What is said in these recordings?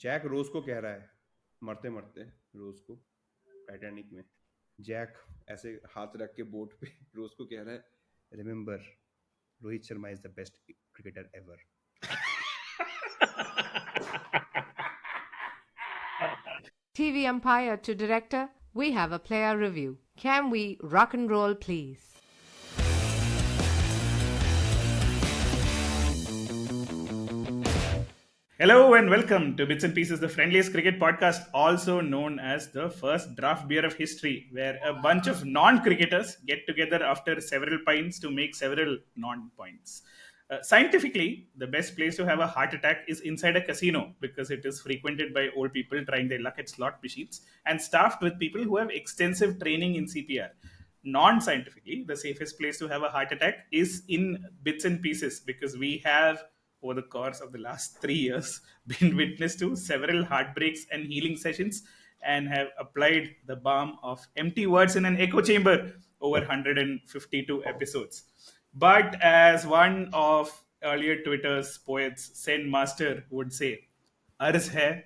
Jack रोज को कह रहा है मरते मरते रोज को टाइटैनिक में। जैक ऐसे हाथ रख के बोट पे रोज को कह रहा है, remember, Rohit Sharma is the best cricketer ever. TV umpire to director, we have a player review. Can we rock and roll, please? Hello and welcome to Bits and Pieces, the friendliest cricket podcast, also known as the first draft beer of history, where a bunch of non-cricketers get together after several pints to make several non-points. Scientifically, the best place to have a heart attack is inside a casino because it is frequented by old people trying their luck at slot machines and staffed with people who have extensive training in CPR. Non-scientifically, the safest place to have a heart attack is in Bits and Pieces because we have over the course of the last 3 years been witness to several heartbreaks and healing sessions and have applied the balm of empty words in an echo chamber over 152 episodes. But as one of earlier Twitter's poets, Zen Master, would say, Ars hai,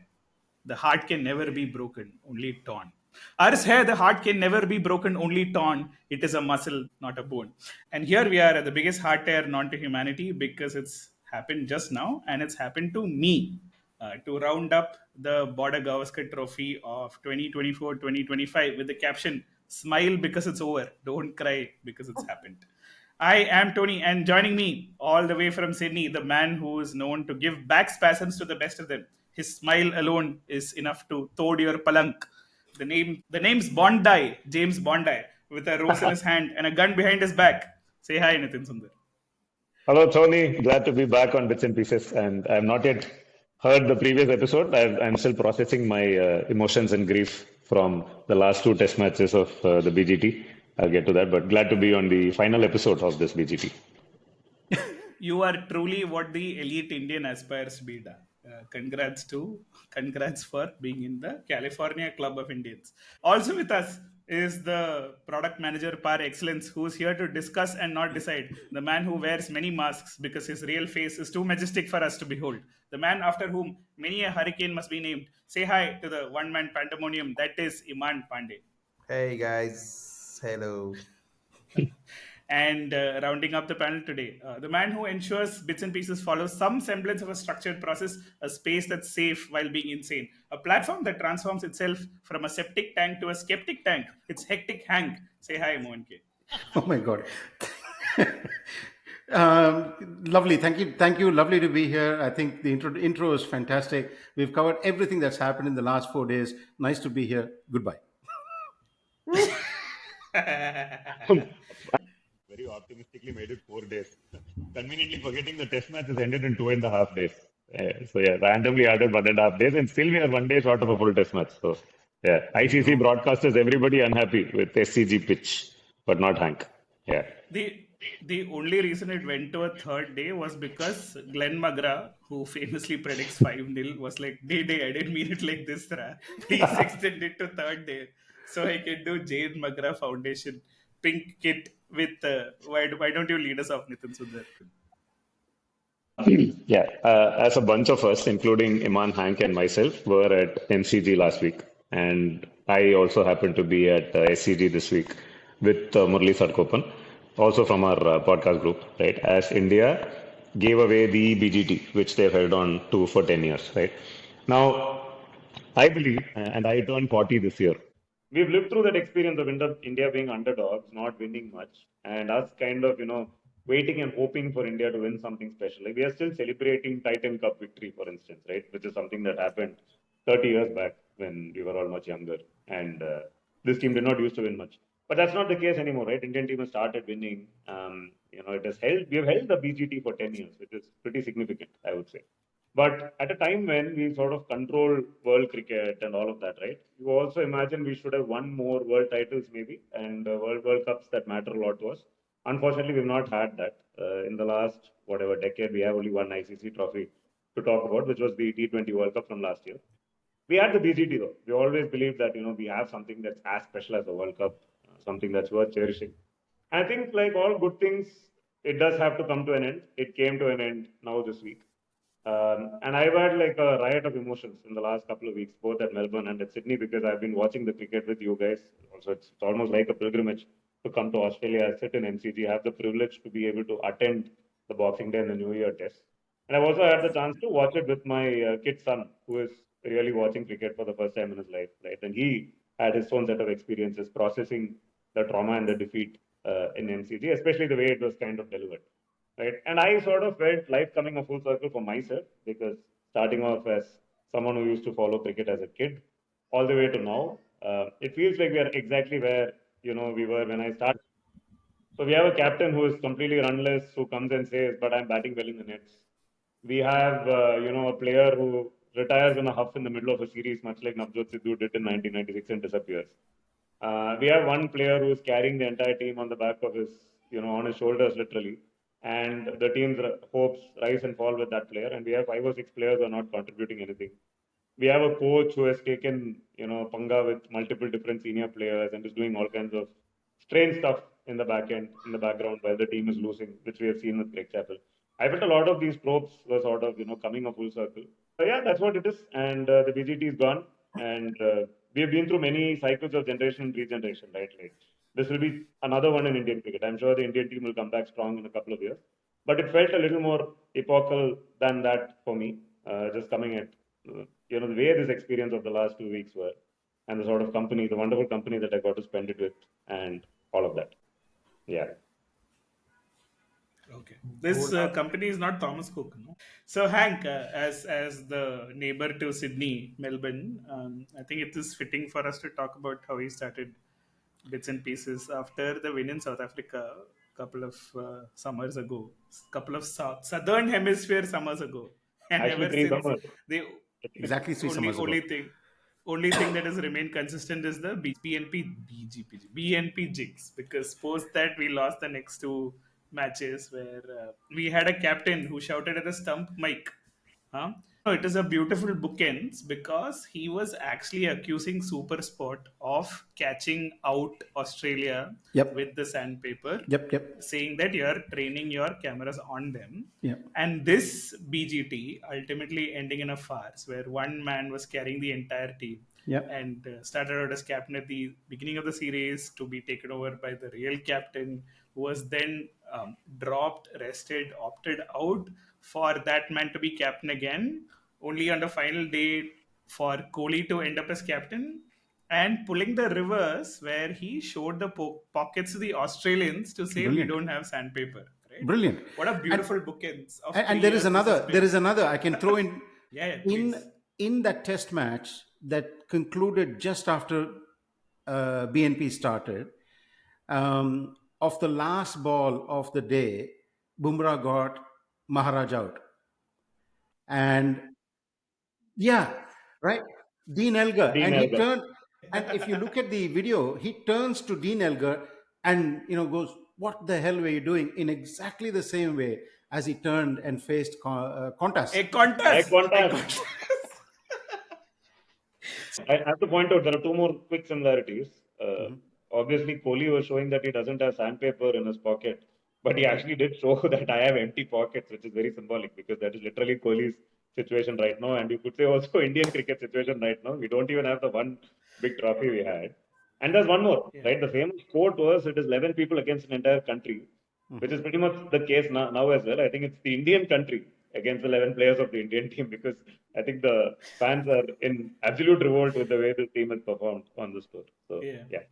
the heart can never be broken, only torn. Ars hai, the heart can never be broken, only torn. It is a muscle, not a bone. And here we are at the biggest heart tear known to humanity because it's happened just now and it's happened to me. To round up the Border-Gavaskar Trophy of 2024-2025 with the caption, Smile because it's over, don't cry because it's happened. I am Tony, and joining me all the way from Sydney, the man who is known to give back spasms to the best of them. His smile alone is enough to tod your palank. The name's Bondi, James Bondi, with a rose in his hand and a gun behind his back. Say hi, Nitin Sundar. Hello, Tony. Glad to be back on Bits and Pieces. And I have not yet heard the previous episode. I'm still processing my emotions and grief from the last two test matches of the BGT. I'll get to that, but glad to be on the final episode of this BGT. You are truly what the elite Indian aspires to be. Congrats for being in the California Club of Indians. Also with us is the product manager par excellence who's here to discuss and not decide. The man who wears many masks because his real face is too majestic for us to behold. The man after whom many a hurricane must be named. Say hi to the one-man pandemonium that is Iman Pandey. Hey guys, hello. And rounding up the panel today, the man who ensures Bits and Pieces follows some semblance of a structured process, a space that's safe while being insane, a platform that transforms itself from a septic tank to a skeptic tank. It's Hectic Hank. Say hi, Mohan K. Oh my God. Lovely. Thank you. Lovely to be here. I think the intro is fantastic. We've covered everything that's happened in the last 4 days. Nice to be here. Goodbye. Very optimistically made it 4 days. Conveniently forgetting the test match has ended in 2.5 days. So yeah, randomly added 1.5 days, and still we are 1 day short of a full test match. So yeah, ICC broadcasters, everybody unhappy with SCG pitch, but not Hank. Yeah. The only reason it went to a third day was because Glenn McGrath, who famously predicts 5-0, was like, I didn't mean it like this, Ra. Please extend it to third day. So I can do Jane McGrath Foundation pink kit with, why don't you lead us off, Nitin Sundar? Yeah, as a bunch of us, including Iman, Hank, and myself, were at MCG last week. And I also happened to be at SCG this week with Murli Sarkopan, also from our podcast group, right? As India gave away the BGT, which they've held on to for 10 years, right? Now, I believe, and I turned 40 this year. We've lived through that experience of India being underdogs, not winning much, and us kind of, waiting and hoping for India to win something special. Like we are still celebrating Titan Cup victory, for instance, right? Which is something that happened 30 years back when we were all much younger, and this team did not used to win much. But that's not the case anymore, right? Indian team has started winning. It has held. We have held the BGT for 10 years, which is pretty significant, I would say. But at a time when we sort of control world cricket and all of that, right? You also imagine we should have won more world titles, maybe, and World Cups that matter a lot to us. Unfortunately, we've not had that. In the last, whatever, decade, we have only one ICC trophy to talk about, which was the T20 World Cup from last year. We had the BGT, though. We always believed that, we have something that's as special as the World Cup, something that's worth cherishing. I think, like all good things, it does have to come to an end. It came to an end now this week. And I've had like a riot of emotions in the last couple of weeks, both at Melbourne and at Sydney, because I've been watching the cricket with you guys. Also, it's almost like a pilgrimage to come to Australia, sit in MCG, have the privilege to be able to attend the Boxing Day and the New Year test. And I've also had the chance to watch it with my kid son, who is really watching cricket for the first time in his life, right? And he had his own set of experiences processing the trauma and the defeat in MCG, especially the way it was kind of delivered, right? And I sort of felt life coming a full circle for myself because starting off as someone who used to follow cricket as a kid, all the way to now, it feels like we are exactly where we were when I started. So we have a captain who is completely runless, who comes and says, "But I'm batting well in the nets." We have a player who retires in a huff in the middle of a series, much like Navjot Sidhu did in 1996 and disappears. We have one player who is carrying the entire team on the back of his, on his shoulders, literally. And the team's hopes rise and fall with that player. And we have 5 or 6 players who are not contributing anything. We have a coach who has taken, panga with multiple different senior players and is doing all kinds of strange stuff in the back end, in the background, while the team is losing, which we have seen with Craig Chappell. I felt a lot of these tropes were sort of, coming a full circle. Yeah, that's what it is. And the BGT is gone. And we have been through many cycles of generation and regeneration, right? Like this will be another one in Indian cricket. I'm sure the Indian team will come back strong in a couple of years. But it felt a little more epochal than that for me, just coming at the way this experience of the last 2 weeks were, and the sort of company, the wonderful company that I got to spend it with, and all of that. Yeah. Okay. This company is not Thomas Cook. No? So Hank, as the neighbor to Sydney, Melbourne, I think it is fitting for us to talk about how he started bits and pieces after the win in South Africa a couple of summers ago, couple of southern hemisphere summers ago, and Actually, ever three since summers. the Exactly three only summers ago. only thing only thing that has remained consistent is the BNP jigs, because post that we lost the next two matches where we had a captain who shouted at the stump mic. Huh? No, it is a beautiful bookends because he was actually accusing Supersport of catching out Australia Yep. with the sandpaper, Yep. Yep. saying that you are training your cameras on them. Yep. And this BGT ultimately ending in a farce where one man was carrying the entire team Yep. and started out as captain at the beginning of the series to be taken over by the real captain, who was then dropped, rested, opted out for that man to be captain again, only on the final day for Kohli to end up as captain, and pulling the reverse where he showed the pockets to the Australians to say we Brilliant. don't have sandpaper. Right? Brilliant. What a And beautiful bookends of and 3 years this has there been. is another I can throw in Yeah, yeah, in please. in that test match that concluded just after BNP started. Of the last ball of the day, Bumrah got Maharaj out, and yeah, right, Dean Elgar, Dean and he Elgar. turned. And if you look at the video, he turns to Dean Elgar and goes, "What the hell were you doing?" In exactly the same way as he turned and faced Qantas. A contest. A Qantas. contest. I have to point out there are two more quick similarities. Mhm. Obviously, Kohli was showing that he doesn't have sandpaper in his pocket, but he actually did show that I have empty pockets, which is very symbolic because that is literally Kohli's situation right now. And you could say also Indian cricket situation right now. We don't even have the one big trophy we had. And there's one more, Yeah. right? The famous quote was, "It is 11 people against an entire country," which is pretty much the case now as well. I think it's the Indian country against 11 players of the Indian team because I think the fans are in absolute revolt with the way the team has performed on this tour. So, Yeah. yeah.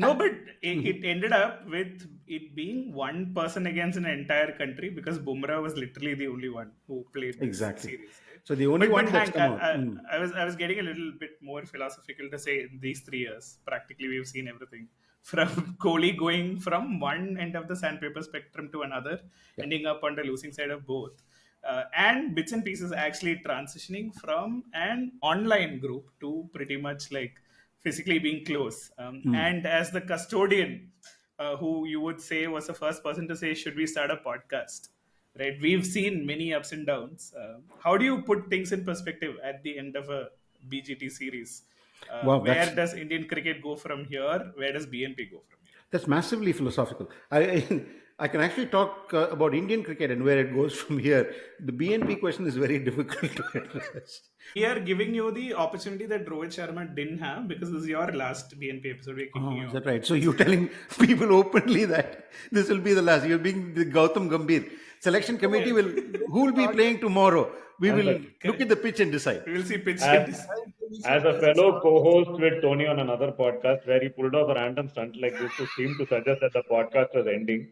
No, but it ended up with it being one person against an entire country because Bumrah was literally the only one who played this Exactly. series. Right? So the only But one that's Hank, come out. I was getting a little bit more philosophical to say in these 3 years. Practically, we've seen everything from Kohli going from one end of the sandpaper spectrum to another, Yeah. ending up on the losing side of both. And bits and pieces actually transitioning from an online group to pretty much like physically being close. And as the custodian, who you would say was the first person to say, should we start a podcast? Right? We've seen many ups and downs. How do you put things in perspective at the end of a BGT series? Wow, Where does Indian cricket go from here? Where does BNP go from here? that's massively philosophical. I I can actually talk about Indian cricket and where it goes from here. The BNP question is very difficult to address. We are giving you the opportunity that Rohit Sharma didn't have because this is your last BNP episode. We're kicking Oh, you is out. that right? So you're telling people openly that this will be the last. You're being the Gautam Gambhir. Selection committee will, who will be playing tomorrow? We And will the- look at the pitch and decide. We will see pitch. As, as a fellow co-host with Tony on another podcast where he pulled off a random stunt like this to seem to suggest that the podcast was ending,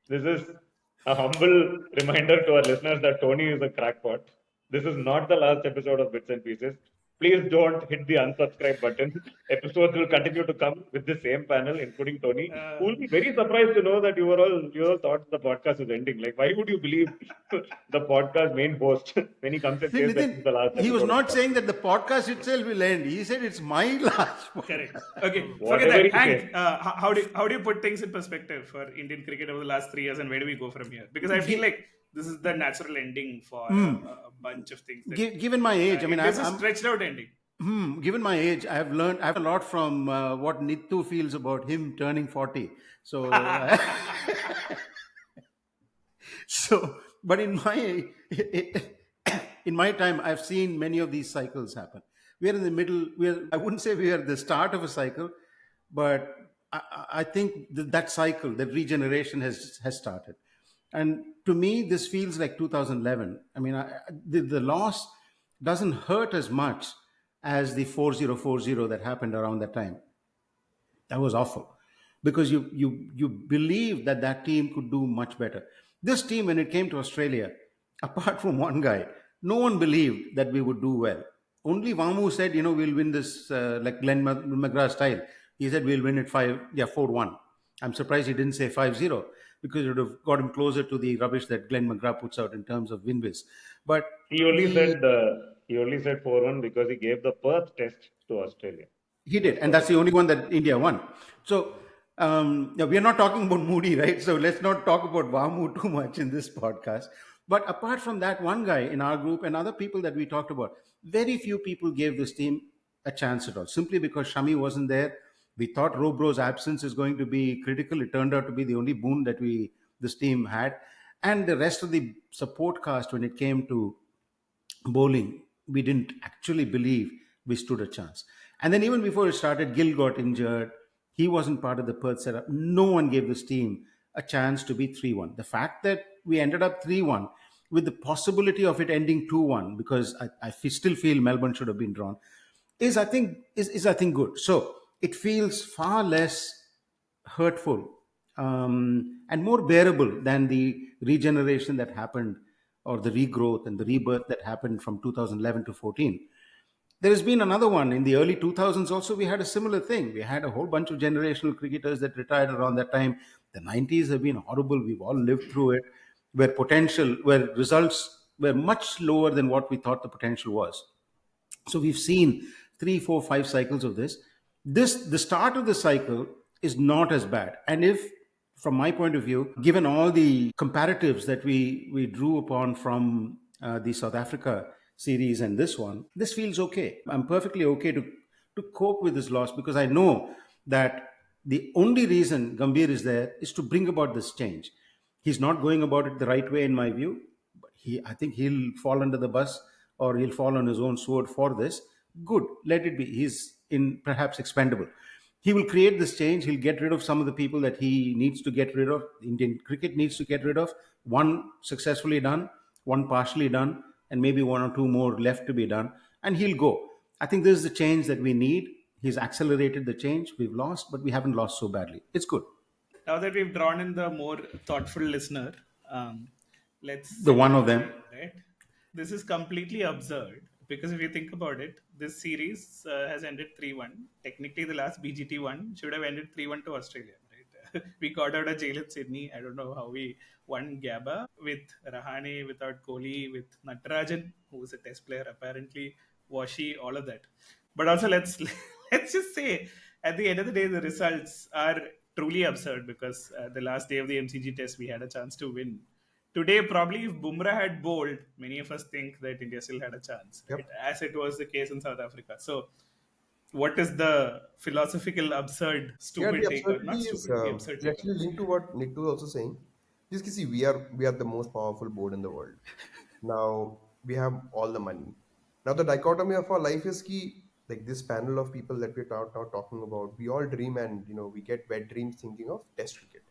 this is a humble reminder to our listeners that Tony is a crackpot. This is not the last episode of Bits and Pieces. Please don't hit the unsubscribe button. Episodes will continue to come with the same panel, including Tony, who will be very surprised to know that you all thought the podcast was ending. Like, why would you believe the podcast main host when he comes and See, says that this is the last Nitin, he was episode? not saying that the podcast itself will end. He said it's my last one. Correct. Okay, forget Whatever that. you Hank, say. how do you put things in perspective for Indian cricket over the last 3 years, and where do we go from here? Because I feel like this is the natural ending for a bunch of things. That, Given my age, I mean, this is I'm stretched out ending. given my age, I've learned a lot from what Nitu feels about him turning 40. So, but in my time, I've seen many of these cycles happen. We're in the middle. I wouldn't say we are at the start of a cycle, but I think that cycle, that regeneration has started. And to me, this feels like 2011. I mean, the loss doesn't hurt as much as the 4040 that happened around that time. That was awful because you believed that that team could do much better. This team, when it came to Australia, apart from one guy, no one believed that we would do well. Only Vamu said, we'll win this like Glenn McGrath style. He said we'll win it 4-1. I'm surprised he didn't say 5-0 because it would have got him closer to the rubbish that Glenn McGrath puts out in terms of win-wins. But He only said 4-1 because he gave the Perth test to Australia. he did, and that's the only one that India won. So we are not talking about Moody, right? So let's not talk about Vamu too much in this podcast. But apart from that one guy in our group and other people that we talked about, very few people gave this team a chance at all, simply because Shami wasn't there. We thought Robro's absence is going to be critical. It turned out to be the only boon that this team had. And the rest of the support cast, when it came to bowling, we didn't actually believe we stood a chance. And then even before it started, Gill got injured. He wasn't part of the Perth setup. No one gave this team a chance to be 3-1. The fact that we ended up 3-1 with the possibility of it ending 2-1, because I still feel Melbourne should have been drawn, is I think good. So it feels far less hurtful and more bearable than the regeneration that happened, or the regrowth and the rebirth that happened from 2011 to 14. There has been another one in the early 2000s also. We had a similar thing. We had a whole bunch of generational cricketers that retired around that time. The 90s have been horrible. We've all lived through it, where results were much lower than what we thought the potential was. So we've seen 3, 4, 5 cycles of this. The start of the cycle is not as bad. And if, from my point of view, given all the comparatives that we drew upon from the South Africa series and this one, this feels okay. I'm perfectly okay to cope with this loss, because I know that the only reason Gambhir is there is to bring about this change. He's not going about it the right way, in my view. But I think he'll fall under the bus, or he'll fall on his own sword for this. Good, let it be. He's perhaps expendable. He will create this change. He'll get rid of some of the people that he needs to get rid of. Indian cricket needs to get rid of. One successfully done, one partially done, and maybe 1 or 2 more left to be done. And he'll go. I think this is the change that we need. He's accelerated the change. We've lost, but we haven't lost so badly. It's good. Now that we've drawn in the more thoughtful listener, let's The one of them. right. This is completely absurd because if you think about it, this series has ended 3-1. Technically, the last BGT one should have ended 3-1 to Australia. Right? We got out of jail in Sydney. I don't know how we won Gabba with Rahane, without Kohli, with Natarajan, who was a test player apparently, Washi, all of that. But also let's just say, at the end of the day, the results are truly absurd because the last day of the MCG test, we had a chance to win. Today, probably if Bumrah had bowled, many of us think that India still had a chance, right? As it was the case in South Africa. So, what is the philosophical, absurd, stupid the take? Or absurdity not is stupid, the absurd it's take. actually linked to what Nitu was also saying. Just see, we are the most powerful board in the world. Now we have all the money. Now the dichotomy of our life is key. Like this panel of people that we're now talking about, we all dream and we get wet dreams thinking of Test cricket.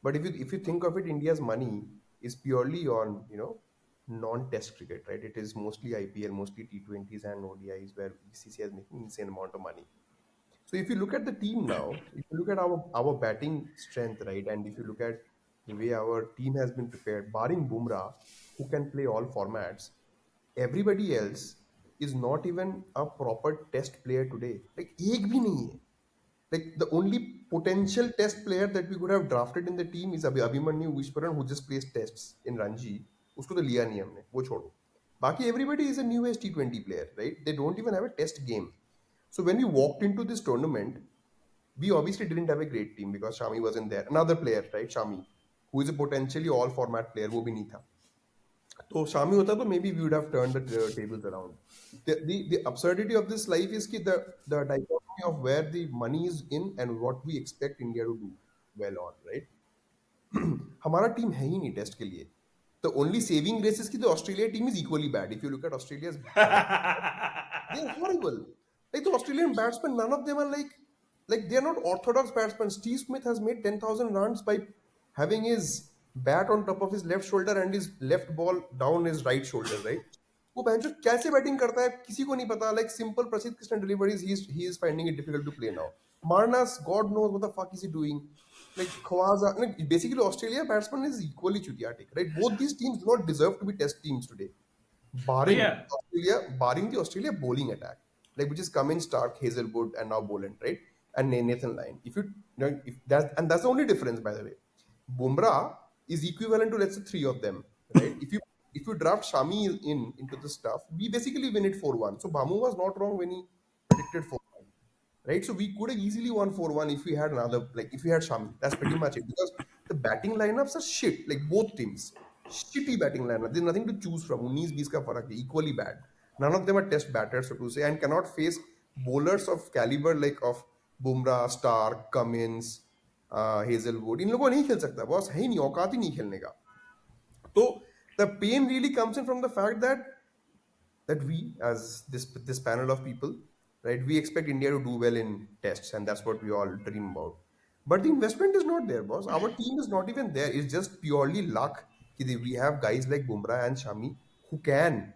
But if you think of it, India's money is purely on non-Test cricket, right? It is mostly IPL, mostly T20s and ODIs where BCCI is making insane amount of money. So if you look at the team now, if you look at our batting strength, right, and if you look at the way our team has been prepared, barring Bumrah, who can play all formats, everybody else is not even a proper test player today. Like एक भी नहीं है. Like the only potential test player that we could have drafted in the team is Abhimanyu Vishwaran, who just plays tests in Ranji. उसको तो लिया नहीं हमने, वो छोड़ो. बाकी everybody is a new age T20 player, right? They don't even have a test game. So when we walked into this tournament, we obviously didn't have a great team because Shami wasn't there. Another player, right, Shami, who is a potentially all format player, वो भी नहीं था. तो Shami होता तो maybe we would have turned the tables around. The absurdity of this life is कि the dichotomy of where the money is in and what we expect India to do well on, right? हमारा team है ही नहीं test के लिए. The only saving grace is कि the Australia team is equally bad. If you look at Australia's they're horrible. Like the Australian batsmen, none of them are like they're not orthodox batsmen. Steve Smith has made 10,000 runs by having his bat on top of his left shoulder and his left ball down his right shoulder, right? वो बहनचोद कैसे batting करता है किसी को नहीं पता. Like simple Prasidh Krishna deliveries, he is finding it difficult to play now. Marnas, God knows what the fuck is he doing. Like Khwaza, like basically Australia batsman is equally chutiatic, right? Both these teams do not deserve to be test teams today, Yeah. barring the Australia bowling attack, like which is Cummins, Stark, Hazelwood, and now Boland, right? And Nathan Lyon. If if that's the only difference, by the way. Bumrah is equivalent to let's say three of them, right? If you draft Shami into the stuff, we basically win it 4-1. So Bamu was not wrong when he predicted 4-1, right? So we could have easily won 4-1 if we had another, like if we had Shami. That's pretty much it. Because the batting lineups are shit, like both teams. Shitty batting lineup. There's nothing to choose from. 19-20 ka farak hai, equally bad. None of them are test batters, so to say, and cannot face bowlers of caliber like of Bumrah, Stark, Cummins, Hazelwood. इन लोगों को नहीं खेल सकता boss है ही नहीं औकात ही नहीं खेलने का. तो the pain really comes in from the fact that we, as this panel of people, right, we expect India to do well in tests, and that's what we all dream about. But the investment is not there, boss. Our team is not even there. It's just purely luck. We have guys like Bumrah and Shami who can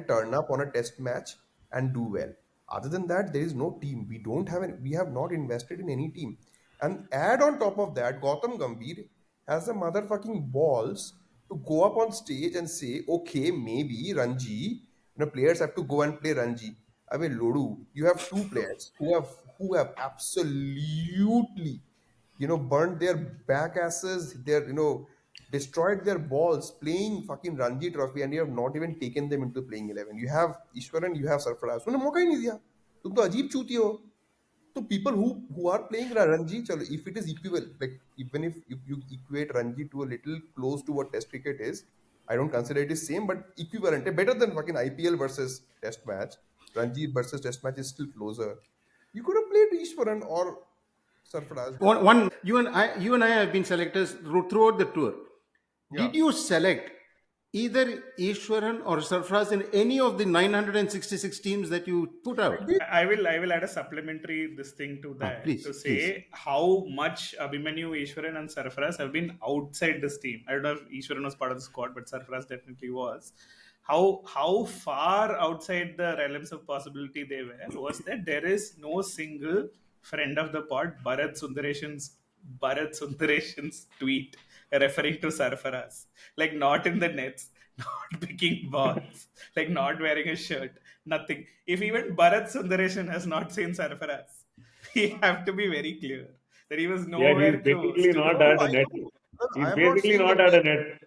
turn up on a test match and do well. Other than that, there is no team. We have not invested in any team. And add on top of that, Gautam Gambhir has the motherfucking balls to go up on stage and say, okay, maybe Ranji, players have to go and play Ranji. I mean, Lodu, you have two players who have absolutely, burned their back asses, destroyed their balls playing fucking Ranji Trophy, and you have not even taken them into playing 11. You have Ishwaran, you have Sarfaraz. उन्हें मौका ही नहीं दिया. तुम तो अजीब चूती हो. So people who are playing Ranji, chalo, if it is equivalent, like even if you equate Ranji to a little close to what Test cricket is, I don't consider it is same, but equivalent, better than fucking IPL versus Test match. Ranji versus Test match is still closer. You could have played Ishwaran or Sarfaraz. You and I have been selectors throughout the tour. Yeah. Did you select either Ishwaran or Sarfraz in any of the 966 teams that you put out? I did. I will add a supplementary this thing to that Please, to say how much Abhimanyu, Ishwaran, and Sarfaraz have been outside this team. I don't know if Ishwaran was part of the squad, but Sarfaraz definitely was. How far outside the realms of possibility they were was that there is no single friend of the pod Bharat Sundareshan's tweet referring to Sarfaraz, like not in the nets, not picking balls, like not wearing a shirt, nothing. If even Bharat Sundaresan has not seen Sarfaraz, we have to be very clear that he was Yeah, nowhere he's close basically to not the. at No, a I net. know. I He's am not basically saying not that. at a net.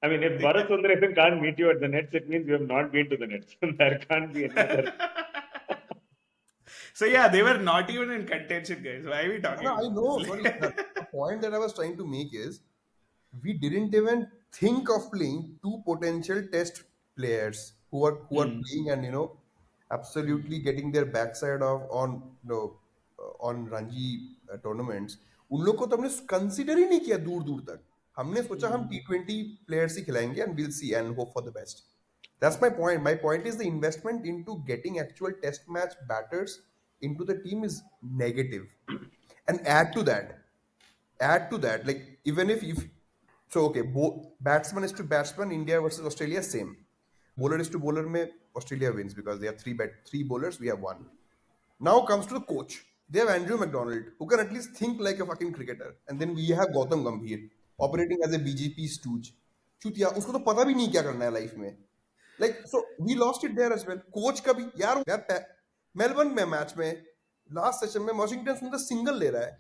I mean, if Bharat Exactly. Sundaresan can't meet you at the nets, it means you have not been to the nets. There can't be any other. So yeah, they were not even in contention, guys. Why are we talking No, I about know. Sorry, the point that I was trying to make is we didn't even think of playing two potential test players who are this? playing and absolutely getting their backside off on on Ranji tournaments. उन लोग को तो हमने consider ही नहीं किया दूर दूर तक. हमने सोचा हम T20 प्लेयर्स ही खिलाएंगे and we'll see and hope for the best. That's my point. My point is the investment into getting actual test match batters into the team is negative. And add to that, like even if so okay, batsman is to batsman, India versus Australia same. Bowler is to bowler, mein Australia wins because they have three bowlers, we have one. Now comes to the coach. They have Andrew McDonald, who can at least think like a fucking cricketer. And then we have Gautam Gambhir, operating as a BJP stooge. चूतिया उसको तो पता भी नहीं क्या करना है life में. Like so we lost it there as well. Coach का भी यार मेलबर्न में मैच में लास्ट सेशन में वॉशिंगटन सुंदर सिंगल ले रहा है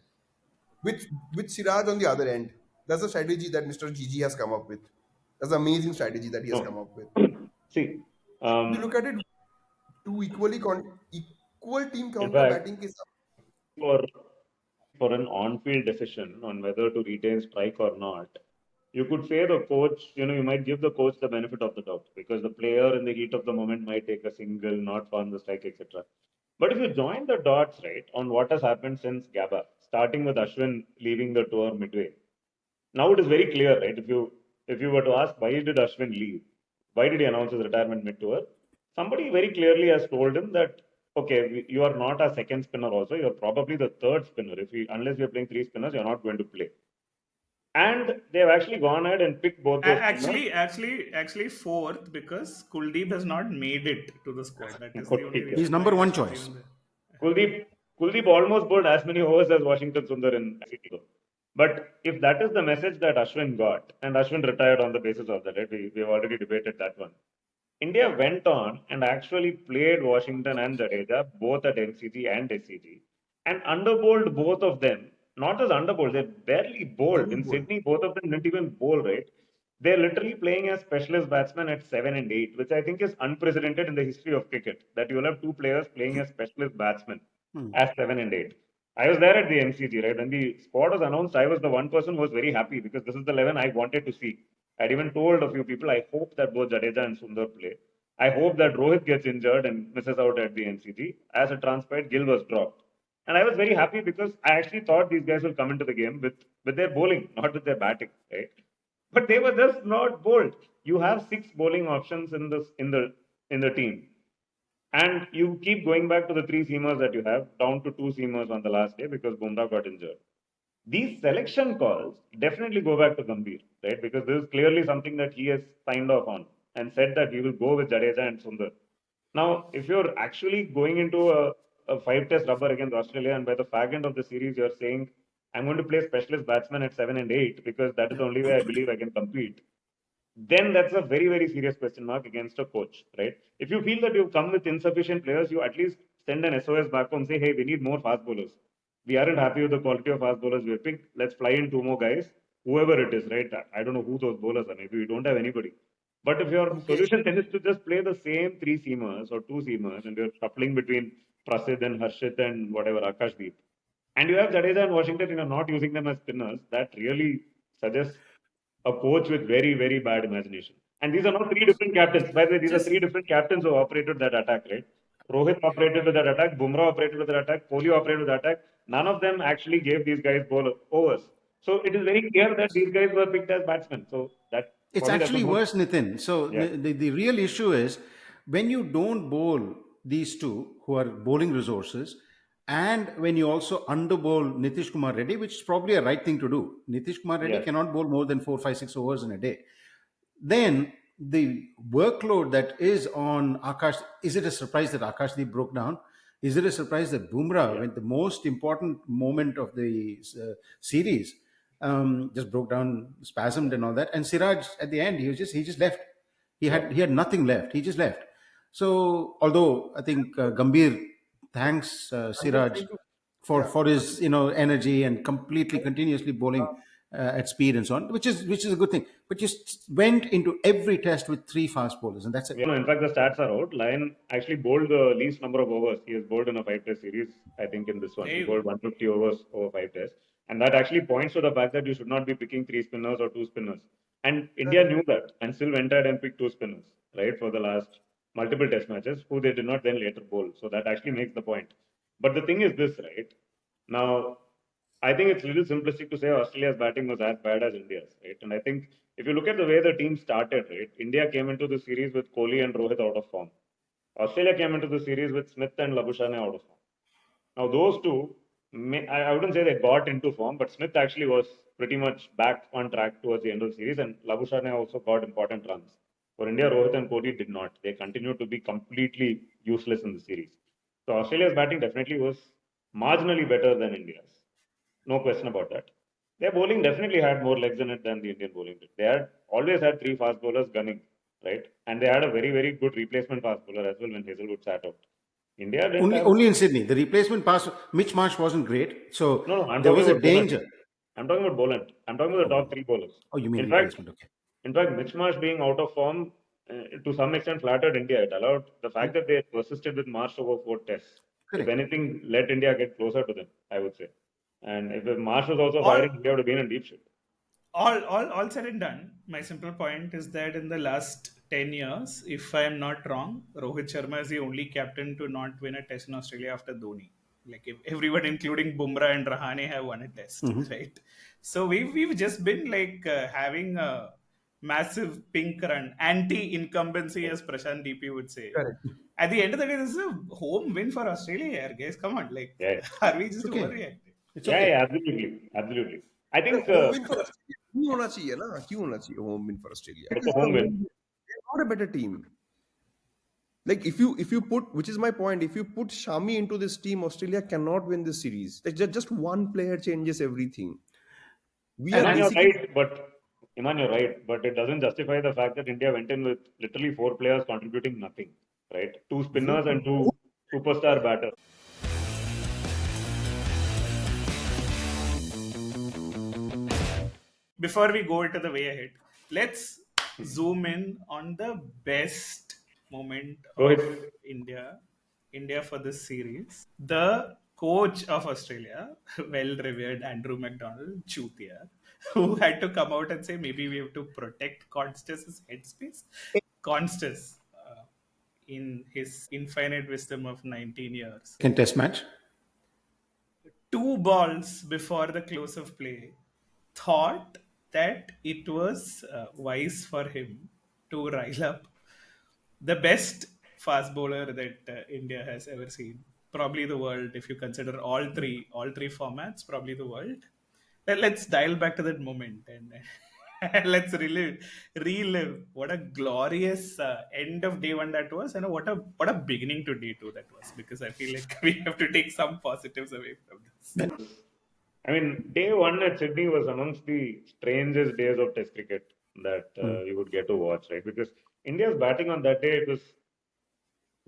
with Siraj on the other end. That's a strategy that Mr. Gigi has come up with. That's an amazing strategy that he has come No. up with. See, You look at it, two equal team in counter fact, batting के साथ. for an on-field decision on whether to retain strike or not, you could say the coach, you might give the coach the benefit of the doubt because the player in the heat of the moment might take a single, not farm the strike, etc. But if you join the dots, right, on what has happened since Gabba, starting with Ashwin leaving the tour midway, now it is very clear, right? If you were to ask why did Ashwin leave, why did he announce his retirement mid-tour? Somebody very clearly has told him that okay, you are not a second spinner. Also, you are probably the third spinner. Unless you are playing three spinners, you are not going to play. And they have actually gone ahead and picked both those spinners. Actually, fourth because Kuldeep has not made it to the squad. That is the only He's reason. He's number why one Ashwin's choice. even there. Kuldeep almost bowled as many overs as Washington Sundar in ICT. But if that is the message that Ashwin got, and Ashwin retired on the basis of that, right? We've already debated that one. India went on and actually played Washington and Jadeja both at MCG and SCG and underbowled both of them. Not as underbowled, they barely bowled. In Sydney, both of them didn't even bowl, right? They're literally playing as specialist batsmen at 7 and 8, which I think is unprecedented in the history of cricket. That you'll have two players playing as specialist batsmen as 7 and 8. I was there at the MCG, right? When the squad was announced, I was the one person who was very happy because this is the 11 I wanted to see. I'd even told a few people, I hope that both Jadeja and Sundar play. I hope that Rohit gets injured and misses out at the MCG. As it transpired, Gill was dropped. And I was very happy because I actually thought these guys will come into the game with their bowling, not with their batting, right? But they were just not bowled. You have six bowling options in the team. And you keep going back to the three seamers that you have, down to two seamers on the last day because Bumrah got injured. These selection calls definitely go back to Gambhir, right? Because this is clearly something that he has signed off on and said that he will go with Jadeja and Sundar. Now, if you're actually going into a five-test rubber against Australia, and by the fag end of the series, you're saying, I'm going to play specialist batsmen at 7 and 8 because that is the only way I believe I can compete, then that's a very, very serious question mark against a coach, right? If you feel that you've come with insufficient players, you at least send an SOS back home, say, hey, we need more fast bowlers. We aren't happy with the quality of fast bowlers we've picked. Let's fly in two more guys, whoever it is, right? I don't know who those bowlers are. Maybe we don't have anybody. But if your solution then is to just play the same three seamers or two seamers and you're shuffling between Prasid and Harshit and whatever, Akashdeep, and you have Jadeja and Washington and you're not using them as spinners, that really suggests a coach with very, very bad imagination. And these are not three different captains. By the way, these are Just three different captains who operated that attack, right? Rohit operated with that attack, Bumrah operated with that attack, Kohli operated with that attack. None of them actually gave these guys ball overs. So it is very clear that these guys were picked as batsmen. So that It's for me, that's the actually most. worse, Nitin. So Yeah. the real issue is when you don't bowl these two who are bowling resources, and when you also underbowl Nitish Kumar Reddy, which is probably a right thing to do. Nitish Kumar Reddy Yes. cannot bowl more than 4, 5, 6 overs in a day. Then the workload that is on Akash, is it a surprise that Akashdeep broke down? Is it a surprise that Bumrah, Yeah. when the most important moment of the series, just broke down, spasmed and all that, and Siraj at the end he just left. Yeah. He had nothing left. He just left. So although I think Gambhir thanks I'm just Siraj trying to, for yeah. his energy and completely continuously bowling at speed and so on, which is a good thing. But you went into every test with three fast bowlers, and that's it. Yeah, no, in fact, the stats are out. Lion actually bowled the least number of overs. He has bowled in a five-test series, I think, in this one. He hey, bowled 150 overs over five tests. And that actually points to the fact that you should not be picking three spinners or two spinners. And India Correct. knew that and still went ahead and picked two spinners, right, for the last multiple test matches, who they did not then later bowl. So that actually makes the point. But the thing is this, right? Now, I think it's a little simplistic to say Australia's batting was as bad as India's, right? And I think if you look at the way the team started, right, India came into the series with Kohli and Rohit out of form. Australia came into the series with Smith and Labuschagne out of form. Now those two, I wouldn't say they got into form, but Smith actually was pretty much back on track towards the end of the series, and Labuschagne also got important runs. For India, Rohit and Kohli did not. They continued to be completely useless in the series. So Australia's batting definitely was marginally better than India's. No question about that. Their bowling definitely had more legs in it than the Indian bowling did. They had always had three fast bowlers gunning, right? And they had a very, very good replacement fast bowler as well when Hazelwood sat out. India didn't Only have. only in Sydney. The replacement pass, Mitch Marsh wasn't great. So No, I'm there talking was a about Boland. danger. I'm talking about Boland. I'm talking about the top three bowlers. Oh, you mean In fact, replacement? Okay. Mitch Marsh being out of form to some extent flattered India. It allowed the fact that they had persisted with Marsh over four tests. If Correct. anything, let India get closer to them, I would say. And if Marsh was also All firing, India would have been in deep shit. all said and done, my simple point is that in the last 10 years, if I am not wrong, Rohit Sharma is the only captain to not win a test in Australia after Dhoni. Like if everyone, including Bumrah and Rahane, have won a test, right? So we've just been like having a massive pink run, anti-incumbency, as Prashant DP would say. Correct. At the end of the day, this is a home win for Australia here, guys. Come on, like, Yeah, are we It's just okay. overreacting? It's yeah, okay. yeah, absolutely, absolutely. I अरे think home win for Australia क्यों होना चाहिए ना क्यों होना चाहिए home win for Australia it it's a is the home win. Home not a better team like if you put which is my point if you put Shami into this team Australia cannot win this series like just one player changes everything we are And Iman, you're basically right, but Iman, you're right, but it doesn't justify the fact that India went in with literally four players contributing nothing, right? Two spinners and two superstar batters. Before we go into the way ahead, let's zoom in on the best moment of Rohit, India, India for this series. The coach of Australia, well-revered Andrew McDonald, Chutia, who had to come out and say maybe we have to protect Constus's headspace. Constus, in his infinite wisdom of 19 years, can test match. 2 balls before the close of play, thought that it was wise for him to rile up the best fast bowler that India has ever seen. Probably the world, if you consider all three formats, probably the world. Let's dial back to that moment and let's relive what a glorious end of day one that was, and what a beginning to day two that was. Because I feel like we have to take some positives away from this. I mean, day one at Sydney was amongst the strangest days of Test cricket that you would get to watch, right? Because India's batting on that day, it was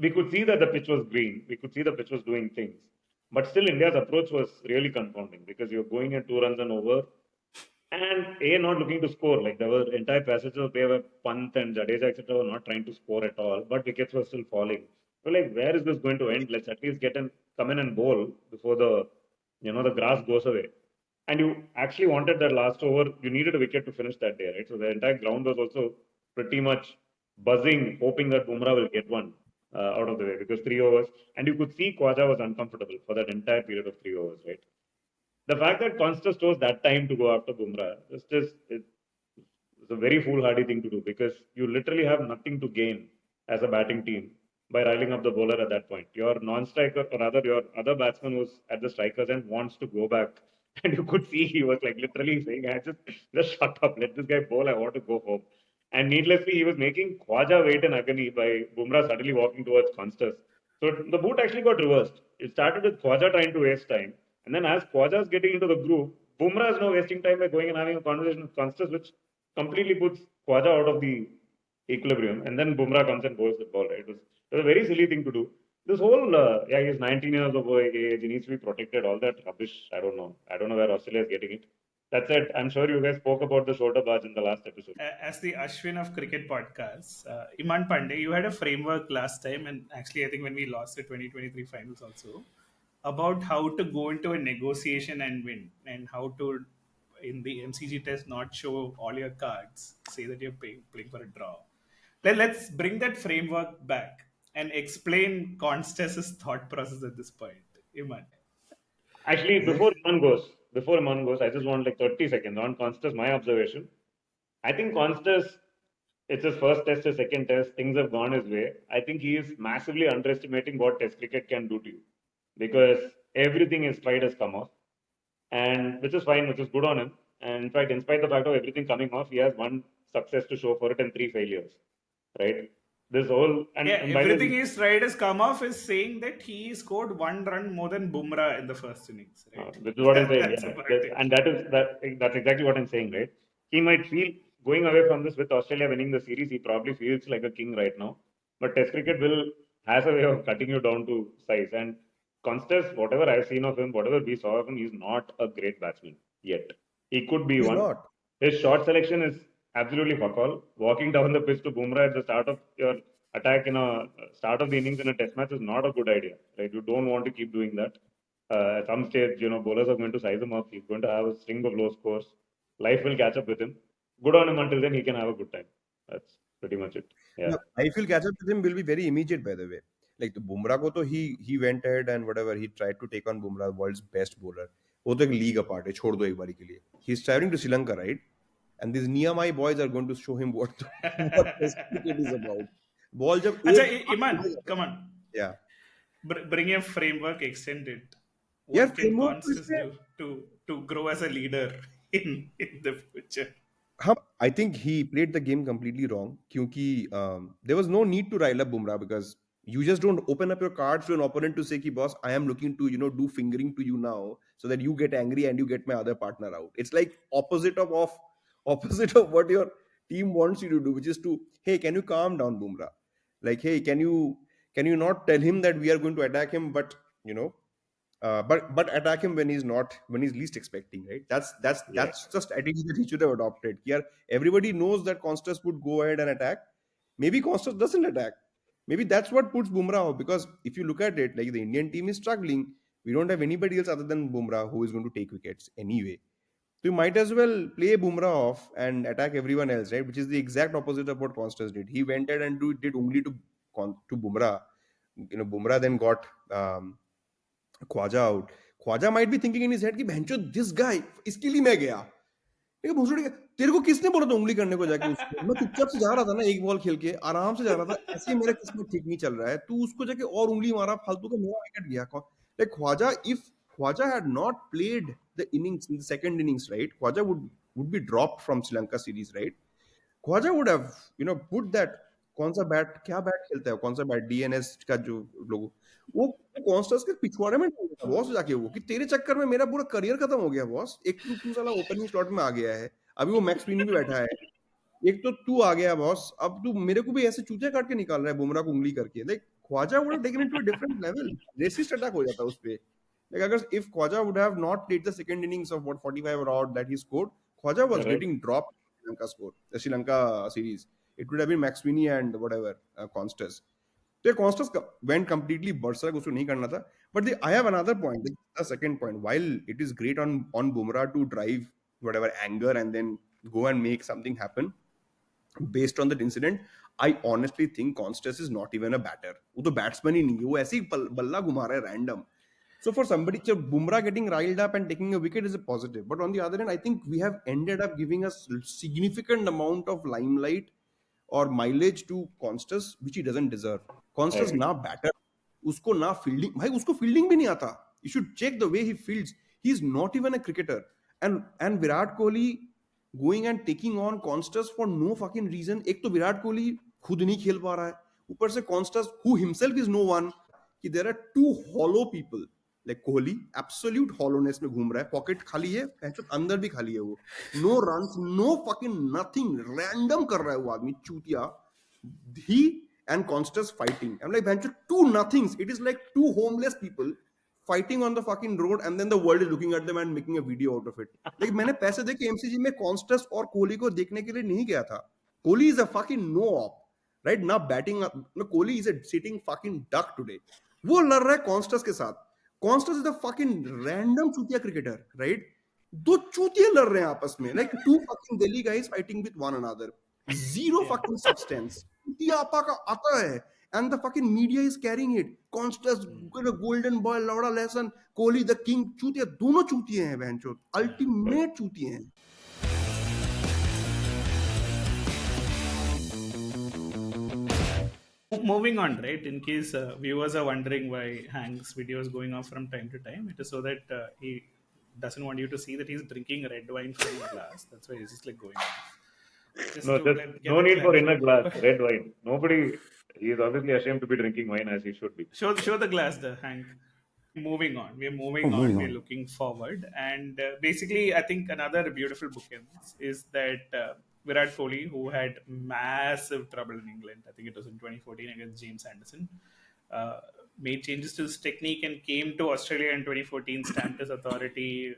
we could see that the pitch was green. We could see the pitch was doing things. But still, India's approach was really confounding because you're going in 2 runs and over, and not looking to score. Like there were entire passages where Pant and Jadeja, etc., were not trying to score at all, but wickets were still falling. So, like, where is this going to end? Let's at least come in and bowl before the grass goes away. And you actually wanted that last over. You needed a wicket to finish that day, right? So the entire ground was also pretty much buzzing, hoping that Bumrah will get one out of the way because 3 overs. And you could see Khwaja was uncomfortable for that entire period of 3 overs, right? The fact that Constant chose that time to go after Bumrah is just it's a very foolhardy thing to do because you literally have nothing to gain as a batting team by riling up the bowler at that point. Your non-striker, or rather your other batsman who's at the striker's end wants to go back. And you could see he was like literally saying, just shut up, let this guy bowl, I want to go home. And needlessly, he was making Khwaja wait in agony by Bumrah suddenly walking towards Constant. So the boot actually got reversed. It started with Khwaja trying to waste time. And then as Khwaja is getting into the groove, Bumrah is now wasting time by going and having a conversation with Constant, which completely puts Khwaja out of the equilibrium, and then Bumrah comes and bowls the ball. Right? It was a very silly thing to do. This whole, he's 19 years of age, he needs to be protected, all that rubbish. I don't know. I don't know where Australia is getting it. That's it. I'm sure you guys spoke about the shoulder barge in the last episode. As the Ashwin of cricket podcasts, Iman Pandey, you had a framework last time, and actually, I think when we lost the 2023 finals also, about how to go into a negotiation and win, and how to, in the MCG test, not show all your cards, say that you're playing for a draw. Let's bring that framework back and explain Constance's thought process at this point. Iman. Actually, before Iman goes, I just want like 30 seconds on Constas. My observation. I think Constas, it's his first test, his second test. Things have gone his way. I think he is massively underestimating what Test cricket can do to you, because everything he's tried has come off, and which is fine, which is good on him. And in fact, in spite of the fact of everything coming off, he has one success to show for it and three failures. Right? This whole Yeah, and by the everything way, he's tried has come off is saying that he scored 1 run more than Bumrah in the first innings, right? This is what I'm saying. That's Yeah, about it. and that's exactly what I'm saying, right? He might feel going away from this with Australia winning the series. He probably feels like a king right now. But Test cricket will has a way of cutting you down to size. And Constance, whatever I've seen of him, whatever we saw of him, he's not a great batsman yet. He could be He's one. not. His shot selection is absolutely fuck all. Walking down the pitch to Bumrah at the start of your attack in a start of the innings in a Test match is not a good idea, right? You don't want to keep doing that. At some stage, bowlers are going to size him up. He's going to have a string of low scores. Life will catch up with him. Good on him until then. He can have a good time. That's pretty much it. Yeah. Yeah, I feel catch up with him will be very immediate, by the way. Like the Bumrah ko to he went ahead and whatever he tried to take on Bumrah, world's best bowler. वो तो एक league apart है, छोड़ दो एक बारी के लिए. He's traveling to Sri Lanka, right? And these Niamai boys are going to show him what Test cricket is about. Ball जब Acha, एक Iman, come on. yeah Bring a framework, extend it. यार What can framework Constance do to grow as a leader in the future? I think he played the game completely wrong. क्योंकि there was no need to rile up Bumrah because you just don't open up your cards to an opponent to say, "Ki boss, I am looking to do fingering to you now, so that you get angry and you get my other partner out." It's like opposite of what your team wants you to do, which is to, "Hey, can you calm down, Bumrah? Like, hey, can you not tell him that we are going to attack him, but you know." But attack him when he's least expecting, right? Yeah. That's the strategy that he should have adopted. Here, everybody knows that Constas would go ahead and attack. Maybe Constas doesn't attack. Maybe that's what puts Bumrah off. Because if you look at it, like the Indian team is struggling, we don't have anybody else other than Bumrah who is going to take wickets anyway. So you might as well play Bumrah off and attack everyone else, right? Which is the exact opposite of what Constas did. He went ahead and did only to Bumrah. Bumrah then got Khawaja out. Khawaja might be thinking in his head कि भैंचो this guy इसके लिए मैं गया. लेकिन भोसड़ी का तेरे को किसने बोला था उंगली करने को जाके उसको? मैं चुपचाप से जा रहा था ना, एक बॉल खेल के आराम से जा रहा था. ऐसे ही मेरा किस्मत ठीक नहीं चल रहा है, तू उसको जाके और उंगली मारा फालतू का, मेरा विकेट गया. Like Khawaja, if Khawaja had not played the innings in the second innings, right, Khawaja would be dropped from Sri Lanka series, right? Khawaja would have put that, कौन सा बैट, क्या बैट खेलता है, कौन सा बैट, डीएनएस का जो लोगो, वो कॉन्स्टेंस के पिछवाड़े में बॉस जाके, वो कि तेरे चक्कर में मेरा पूरा करियर खत्म हो गया बॉस. एक तो तू साला ओपनिंग स्लॉट में आ गया है, अभी वो मैक्स स्विनी भी बैठा है, एक तो तू आ गया बॉस, अब तू मेरे को भी ऐसे चूतिया काट के निकाल रहा है बुमराह को उंगली करके. Like Khawaja would have taken it to a different level. Racist attack हो जाता उस पे. Like if Khwaja would have not played the second innings of what 45 or odd that he scored, Khwaja was Right. getting dropped in Sri Lanka the Sri Lanka series. It would have been Max Sweeney and whatever Constas. So Constas went completely berserk. उसको नहीं करना था. But I have another point. The second point. While it is great on Bumrah to drive whatever anger and then go and make something happen based on that incident, I honestly think Constas is not even a batter. वो तो batsman ही नहीं है. वो ऐसे ही बल्ला घुमा रहा है random. So for somebody, so Bumrah getting riled up and taking a wicket is a positive. But on the other hand, I think we have ended up giving a significant amount of limelight or mileage to Constas, which he doesn't deserve. I Constas agree. ना batter, उसको ना fielding, भाई उसको fielding भी नहीं आता. You should check the way he fields. He's not even a cricketer. And Virat Kohli going and taking on Constas for no fucking reason. एक तो विराट कोहली खुद नहीं खेल पा रहा है, ऊपर से Constas who himself is no one, कि there are two hollow people. Like Kohli absolute hollowness में घूम रहा है, पॉकेट खाली है, अंदर भी खाली है वो, no runs, no fucking nothing, random कर रहा है वो आदमी चूतिया. He and Konstas fighting. I am like बेंचो, two nothings. It is like two homeless people fighting on the fucking road and then the world is looking at them and making a video out of it. Like मैंने पैसे दे के MCG में कॉन्स्टस और कोहली को देखने के लिए नहीं गया था. Kohli is a fucking no op, right? ना batting, no, Kohli is a sitting fucking duck today. वो लड़ रहा है कॉन्स्टस के साथ. Konstas is a fucking random चूतिया क्रिकेटर, राइट? दो चूतिया लड़ रहे हैं आपस में, like two fucking Delhi guys fighting with one another. Zero fucking substance. चूतिया आपा का आता है and the fucking media is carrying it. Constant golden boy, Laura lesson, Kohli the king, चूतिया दोनों चूतिए हैं बहनचोद, ultimate चूतिए हैं. Moving on, right? In case viewers are wondering why Hank's video is going off from time to time, it is so that he doesn't want you to see that he's drinking red wine from a glass. That's why he's just like going off. No need for inner glass, red wine. Nobody, he is obviously ashamed to be drinking wine as he should be. Show the glass there, Hank. Moving on. We're moving on. We're looking forward. And basically, I think another beautiful bookend is that Virat Kohli, who had massive trouble in England, I think it was in 2014 against James Anderson, made changes to his technique and came to Australia in 2014, stamped his authority,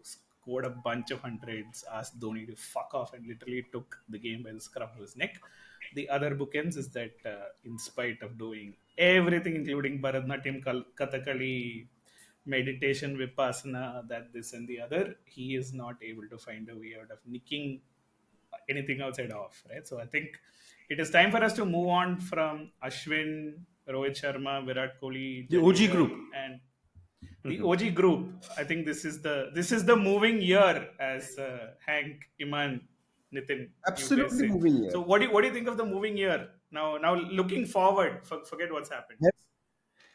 scored a bunch of hundreds, asked Dhoni to fuck off, and literally took the game by the scruff of his neck. The other bookends is that in spite of doing everything, including Bharatanatyam, Kathakali, meditation, Vipassana, that, this and the other, he is not able to find a way out of nicking anything outside off, right? So I think it is time for us to move on from Ashwin, Rohit Sharma, Virat Kohli, the OG group, and the OG group. I think this is the moving year, as Hank, Iman, Nitin, Absolutely moving year. So what do you think of the moving year? Now looking forward, forget what's happened.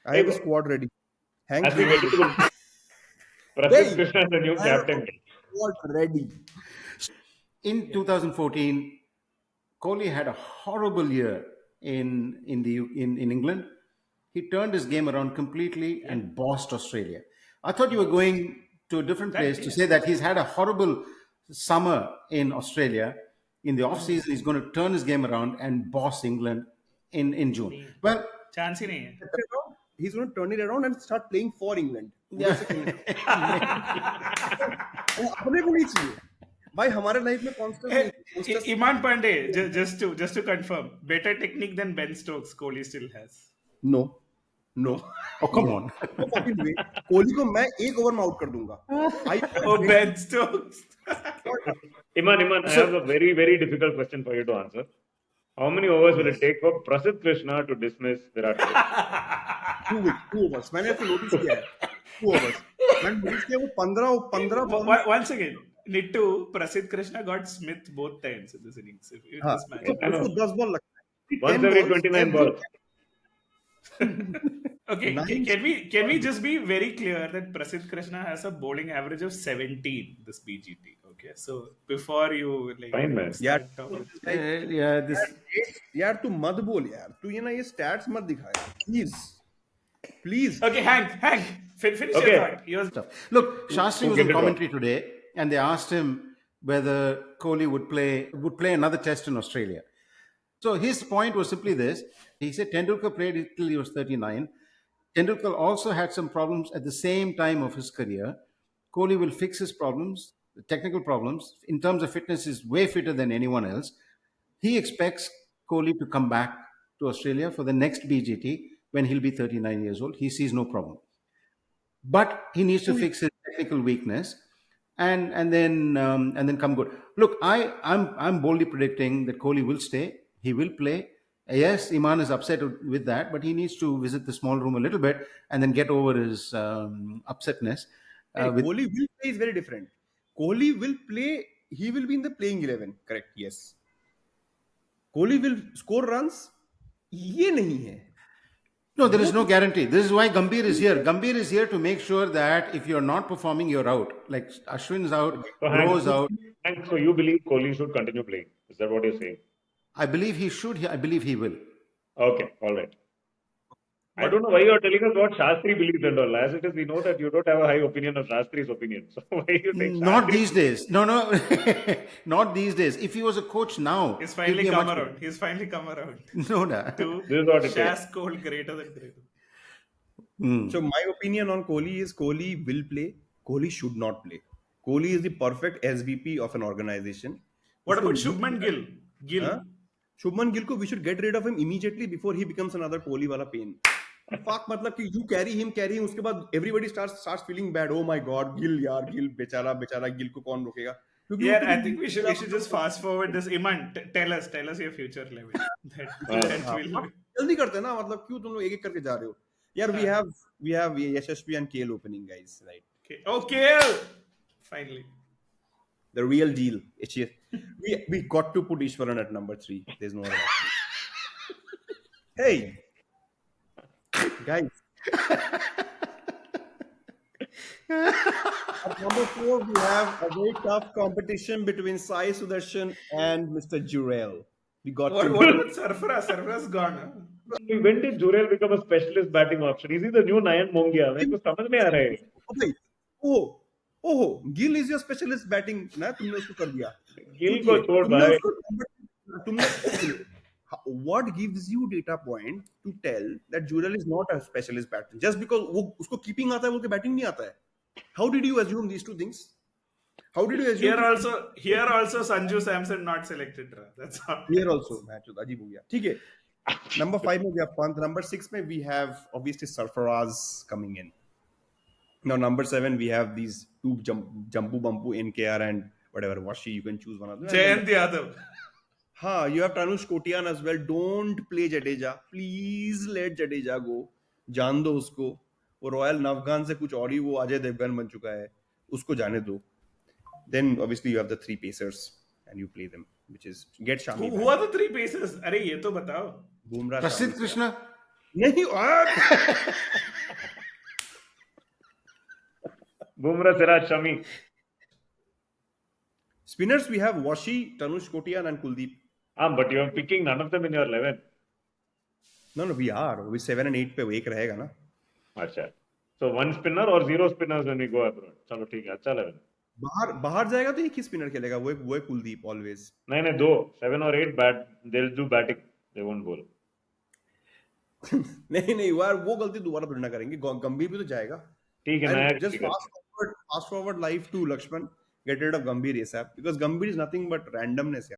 I have a squad ready. Hank, Prasid Krishna is the new captain. Squad ready. In 2014, Kohli had a horrible year in England. He turned his game around completely and bossed Australia. I thought you were going to a different place to say that he's had a horrible summer in Australia. In the off season, he's going to turn his game around and boss England in June. Well, chance ही नहीं है. He's going to turn it around and start playing for England. Yeah. अपने को नहीं चाहिए. भाई हमारे life में constant. Iman Pandey, just to confirm, better technique than Ben Stokes, Kohli still has. No. Oh, come on. No fucking way. Kohli को मैं एक ओवर में आउट कर दूंगा. Oh, Ben Stokes. Iman, I have a very, very difficult question for you to answer. How many overs will it take for Prasid Krishna to dismiss Virat Kohli? 2 overs. मैंने तो notice किया है. 2 overs. मैंने notice किया वो 15. Once again, Prasid Krishna got Smith both times in this innings. In this match. उसको 10 ball लगता है. Once every 29 balls. Okay, can we just be very clear that Prasid Krishna has a bowling average of 17 this BGT? Okay, so before you like, fine man. यार तू मत बोल यार. तू ये ना ये stats मत दिखा यार. Please. Okay, Hank, finish your thought. Look, Shastri was in commentary today, and they asked him whether Kohli would play another test in Australia. So his point was simply this. He said Tendulkar played till he was 39. Tendulkar also had some problems at the same time of his career. Kohli will fix his problems, the technical problems. In terms of fitness, he's way fitter than anyone else. He expects Kohli to come back to Australia for the next BGT when he'll be 39 years old. He sees no problem. But he needs to fix his technical weakness and then come good. Look, I'm boldly predicting that Kohli will stay. He will play. Yes, Iman is upset with that, but he needs to visit the small room a little bit and then get over his upsetness. Kohli will play is very different. Kohli will play. He will be in the playing 11. Correct. Yes. Kohli will score runs. ये नहीं है. No, there is no guarantee. This is why Gambhir is here. Gambhir is here to make sure that if you're not performing, you're out. Like Ashwin's out, Roh's out. And so you believe Kohli should continue playing? Is that what you're saying? I believe he should. I believe he will. Okay, all right. I don't know why you're telling us what Shastri believes and all. As it is, we know that you don't have a high opinion of Shastri's opinion. So why are you saying Not these days. No. Not these days. If he was a coach now... He's finally come around. He's finally come around. No, no. This is what it Shas Kohli greater than greater. So my opinion on Kohli is Kohli will play. Kohli should not play. Kohli is the perfect SVP of an organization. What about Shubman Gill? Huh? Shubman Gill ko we should get rid of him immediately before he becomes another Kohli wala pain. Fuck, मतलब कि you carry him, उसके बाद everybody starts feeling bad. Oh my God, Gill बेचारा Gill को कौन रोकेगा? Yeah, I think we should just fast forward this. Iman, tell us your future level. जल्दी करते हैं ना, मतलब क्यों तुम लोग एक एक करके जा रहे हो यार? we have Yashasvi and KL opening, guys, right? Okay. Finally. The real deal. We got to put Ishwaran at number 3. There's no other option. Hey, guys. At number 4, we have a very tough competition between Sai Sudarshan and Mr. Jurel. We got What to. about Sarfaraz? Sarfaraz gone. Huh? When did Jurel become a specialist batting option? Is he the new Nayan Mongia? मेरे को समझ में आ रहा है. भाई, ओहो Gill is your specialist batting ना, तुमने उसको कर दिया गिल को चूतिए, छोड़ तुमने भाई. उसको तुमने what gives you data point to tell that Jurel is not a specialist batter just because वो उसको कीपिंग आता है, बोल के बैटिंग नहीं आता है? How did you assume these two things? How did you assume Here also Sanju Samson not selected. That's all. here also match अजीब हो गया. ठीक है, number 5 में we have Pant, number 6 में we have obviously Sarfaraz coming in. Now, number 7, we have these two Jambu Bampu, NKR, and whatever, Washi. You can choose one of them. Jayant Yadav. You have Tanush Kotian as well. Don't play Jadeja. Please let Jadeja go. जान दो उसको. वो royal नवगान से कुछ और ही वो अजय देवगन बन चुका है. उसको जाने दो. Then obviously you have the 3 pacers and you play them, which is get Shami. Who are the 3 pacers? अरे ये तो बताओ. Bumrah, Prasidh Krishna. नहीं. Bumrah, Siraj, Shami. Spinners, we have Washi, Tanush Kotian, and Kuldeep. But you are picking none of them in your 11. No, we are. We 7 and 8 पे वो एक रहेगा ना. अच्छा. So 1 spinner or 0 spinners when we go abroad. चलो ठीक है, अच्छा 11. बाहर जाएगा तो एक ही स्पिनर खेलेगा, वो है कुलदीप ऑलवेज. नहीं 2 7 or 8 bat they'll do batting, they won't bowl. नहीं यार, वो गलती दोबारा थोड़ी ना करेंगे. गंभीर भी तो जाएगा. ठीक है, मैं just fast forward life to Lakshman, get rid of Gambhir ASAP because Gambhir is nothing but randomness.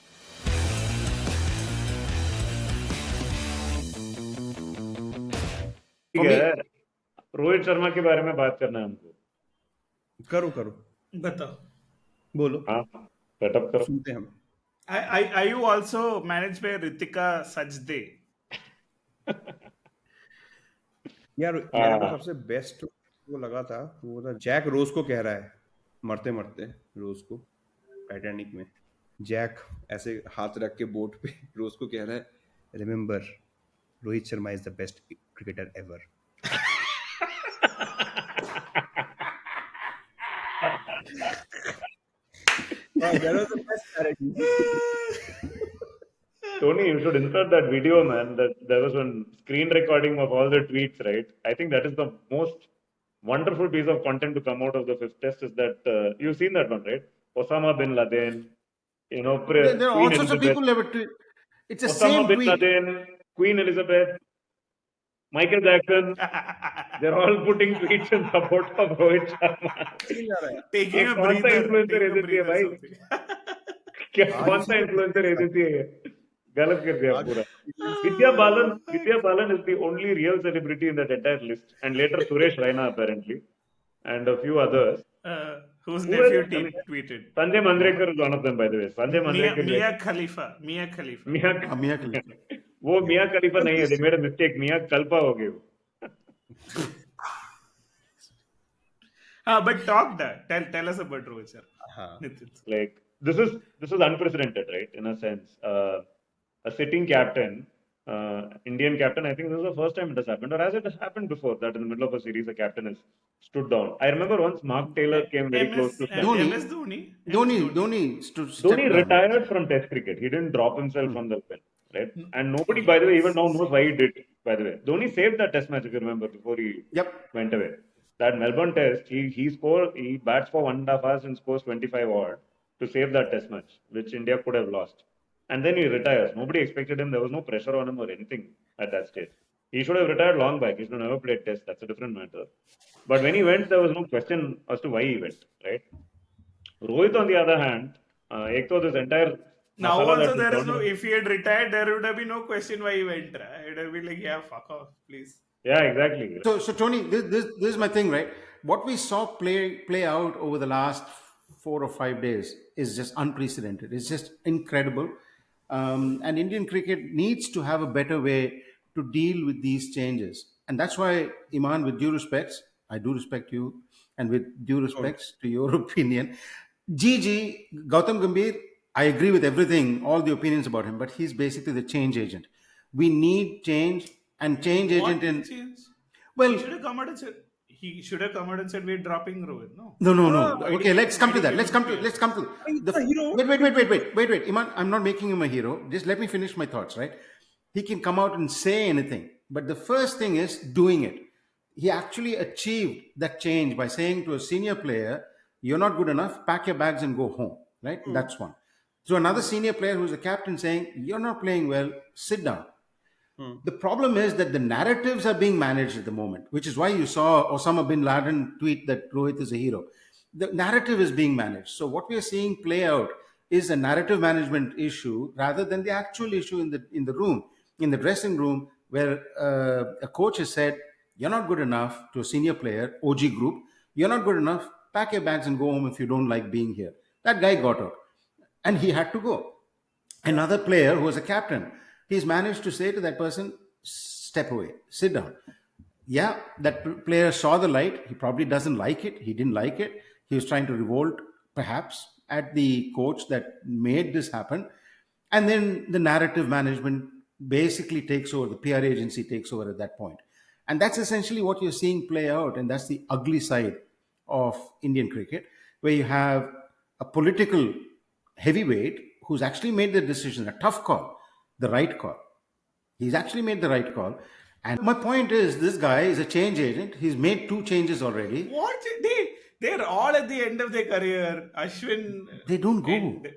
ठीक है, रोहित शर्मा के बारे में बात करना है हमको. करो बताओ. बोलो. हाँ, सेटअप करो. सुनते हैं हम. Are you also managed by Ritika Sajde? यार मेरे को सबसे बेस्ट वो लगा था, वो था जैक रोज को कह रहा है मरते मरते रोज को टाइटैनिक में. जैक ऐसे हाथ रख के बोट पे रोज को कह रहा है, remember Rohit Sharma is the best cricketer ever. That was the best strategy. Tony, you should insert that video, man. That there was one screen recording of all the tweets, right? I think that is the most wonderful piece of content to come out of the 5th test. Is that you've seen that one, right? Osama bin Laden, There are all Queen sorts of Elizabeth. people have a tweet. It's the Osama same bin tweet. Laden, Queen Elizabeth, Michael Jackson. They're all putting tweets in support of Rohit Sharma. Taking a कौन सा breather. influencer agency है भाई? क्या कौन सा influencer agency है? गलत कर दिया पूरा. Vidya Balan is the only real celebrity in that entire list, and later Suresh Raina apparently, and a few others. Whose nephew tweeted? Sanjay Mandrekar is one of them, by the way. Sanjay Mandrekar. Mia Khalifa. Mia Khalifa. वो मियाँ खलीफा नहीं है. They made a mistake. मियाँ कल्पा हो गए. But talk that. Tell us about Rohit Sharma. Like this is unprecedented, right? In a sense, a sitting captain, Indian captain. I think this is the first time it has happened, or has it happened before that in the middle of a series a captain is stood down? I remember once Mark Taylor came very close to Dhoni. Dhoni retired from Test cricket. He didn't drop himself from the pen, right? And nobody, by the way, even now knows why he did. By the way, Dhoni saved that Test match, if you remember, before he went away. That Melbourne Test, he bats for 1.5 hours and scores 25 odd to save that Test match, which India could have lost. And then he retires. Nobody expected him. There was no pressure on him or anything at that stage. He should have retired long back. He should have never played Test. That's a different matter. But when he went, there was no question as to why he went, right? Rohit, on the other hand, this entire now also there is no. If he had retired, there would have been no question why he went. Right? It would have been like, yeah, fuck off, please. Yeah, exactly. So Tony, this is my thing, right? What we saw play out over the last 4 or 5 days is just unprecedented. It's just incredible. And Indian cricket needs to have a better way to deal with these changes. And that's why, Iman, with due respects, I do respect you, and with due Don't. respects to your opinion, GG, Gautam Gambhir, I agree with everything, all the opinions about him, but he's basically the change agent. We need change, and change What agent in, change? well, He should have come out and said. He should have come out and said we're dropping Rohit. No. no, no, Ah, no. Why did Okay, he? let's Why come to did that. he Let's do come to. this? Let's come to he's the. the hero. Wait. Iman, I'm not making him a hero. Just let me finish my thoughts. Right? He can come out and say anything, but the first thing is doing it. He actually achieved that change by saying to a senior player, "You're not good enough. Pack your bags and go home." Right? Hmm. That's one. So another senior player who's a captain saying, "You're not playing well. Sit down." Hmm. The problem is that the narratives are being managed at the moment, which is why you saw Osama bin Laden tweet that Rohit is a hero. The narrative is being managed. So what we are seeing play out is a narrative management issue rather than the actual issue in the room, in the dressing room, where a coach has said, "You're not good enough," to a senior player, OG group. "You're not good enough. Pack your bags and go home if you don't like being here." That guy got out, and he had to go. Another player who was a captain, he's managed to say to that person, "Step away, sit down." Yeah, that player saw the light. He probably doesn't like it. He didn't like it. He was trying to revolt, perhaps, at the coach that made this happen. And then the narrative management basically takes over, the PR agency takes over at that point. And that's essentially what you're seeing play out. And that's the ugly side of Indian cricket, where you have a political heavyweight who's actually made the decision, a tough call, the right call. He's actually made the right call. And my point is, this guy is a change agent. He's made two changes already. What they're all at the end of their career. Ashwin They don't and go.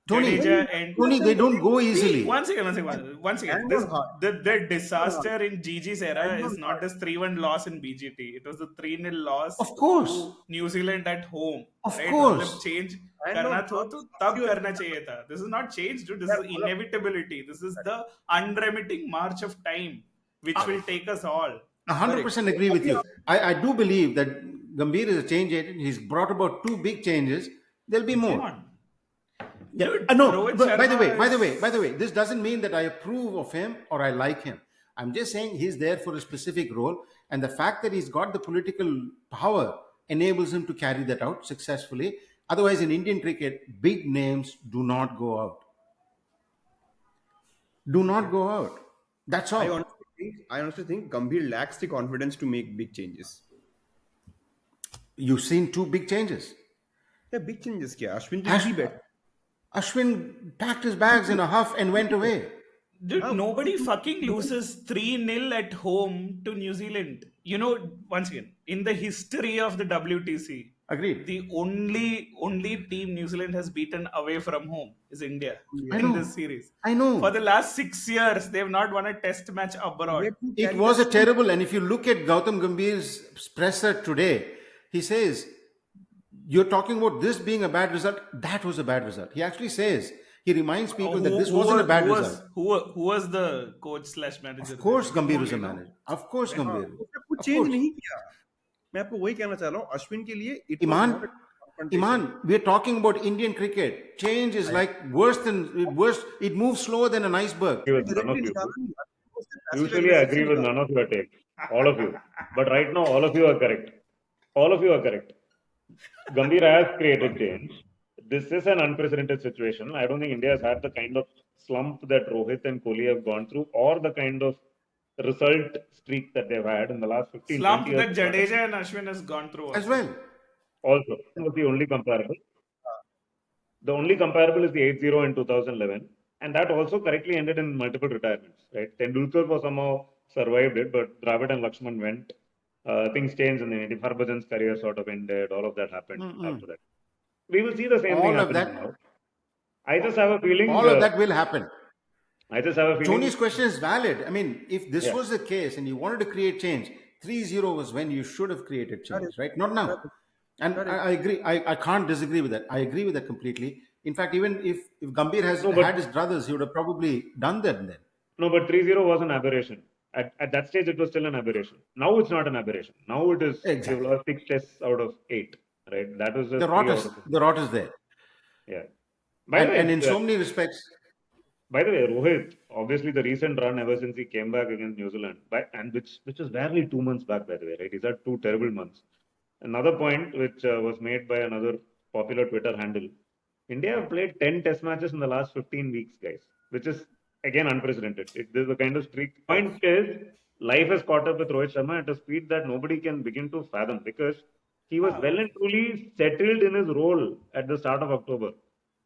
Tony, Jadeja and Tony, they don't go see, easily. once again. Hand This on heart. the disaster in Gigi's era Hand on is not heart. this 3-1 loss in BGT. It was the 3-0 loss Of course. to New Zealand at home. Of Right? course. मतलब change Hand करना on था heart. तो तब करना चाहिए था. This is not change, dude. This is Yeah, inevitability. This is the unremitting march of time, which will take us all. 100% agree with you. I do believe that Gambhir is a change agent. He's brought about two big changes. There'll be Come more. on. Yeah. Dude, No, Rohit but by Sharma the way, this doesn't mean that I approve of him or I like him. I'm just saying he's there for a specific role, and the fact that he's got the political power enables him to carry that out successfully. Otherwise, in Indian cricket, big names do not go out. Do not go out. That's I all. honestly think Gambhir lacks the confidence to make big changes. You've seen two big changes. Yeah, big changes क्या? Ashwin Ash- did bet. Ashwin packed his bags in a huff and went away. Dude, nobody fucking loses 3-0 at home to New Zealand. You know, once again, in the history of the WTC, Agreed. the only team New Zealand has beaten away from home is India I in know. this series. I know. For the last 6 years, they've not won a test match abroad. It was a terrible, and if you look at Gautam Gambhir's presser today, he says, "You're talking about this being a bad result. That was a bad result." He actually says, he reminds people that this wasn't a bad result. Who was the coach / manager? Of course, Gambhir was a manager. Of course, Gambhir. उसने कुछ Of change course. नहीं किया. मैं आपको वही कहना चाह रहा हूँ. Ashwin के लिए it was Iman, not a confrontation. Iman, we're talking about Indian cricket. Change is like worse. It moves slower than an iceberg. With none Directly of you. निकाला नहीं. Usually I agree with none of your takes. All of you. But right now, all of you are correct. All of you are correct. Gambhir has created change. This is an unprecedented situation. I don't think India has had the kind of slump that Rohit and Kohli have gone through, or the kind of result streak that they've had in the last 15 slump 20 years. that Jadeja and Ashwin has gone through. As well. Also, that was the only comparable. The only comparable is the 8-0 in 2011. And that also correctly ended in multiple retirements. Right? Tendulkar was somehow survived it, but Dravid and Lakshman went. Things changed, and then Harbhajan's career sort of ended. All of that happened after that. We will see the same thing All of happening that. now. I just have a feeling. All of that will happen. I just have a feeling. Tony's question is valid. I mean, if this Yeah. was the case and you wanted to create change, 3-0 was when you should have created change, right? Not now. And I agree. I can't disagree with that. I agree with that completely. In fact, even if Gambhir has had his druthers, he would have probably done that then. No, but 3-0 was an aberration. At that stage, it was still an aberration. Now it's not an aberration. Now it is. Exactly. You've lost 6 tests out of 8. Right? That was just The rot is there. Yeah. By the way, And in so many respects, By the way, Rohit, obviously the recent run ever since he came back against New Zealand, and which was barely 2 months back, by the way, right? He's had two terrible months. Another point which was made by another popular Twitter handle: India have played 10 Test matches in the last 15 weeks, guys, which is again unprecedented. There's a kind of streak. Point is, life has caught up with Rohit Sharma at a speed that nobody can begin to fathom because he was well and truly settled in his role at the start of October.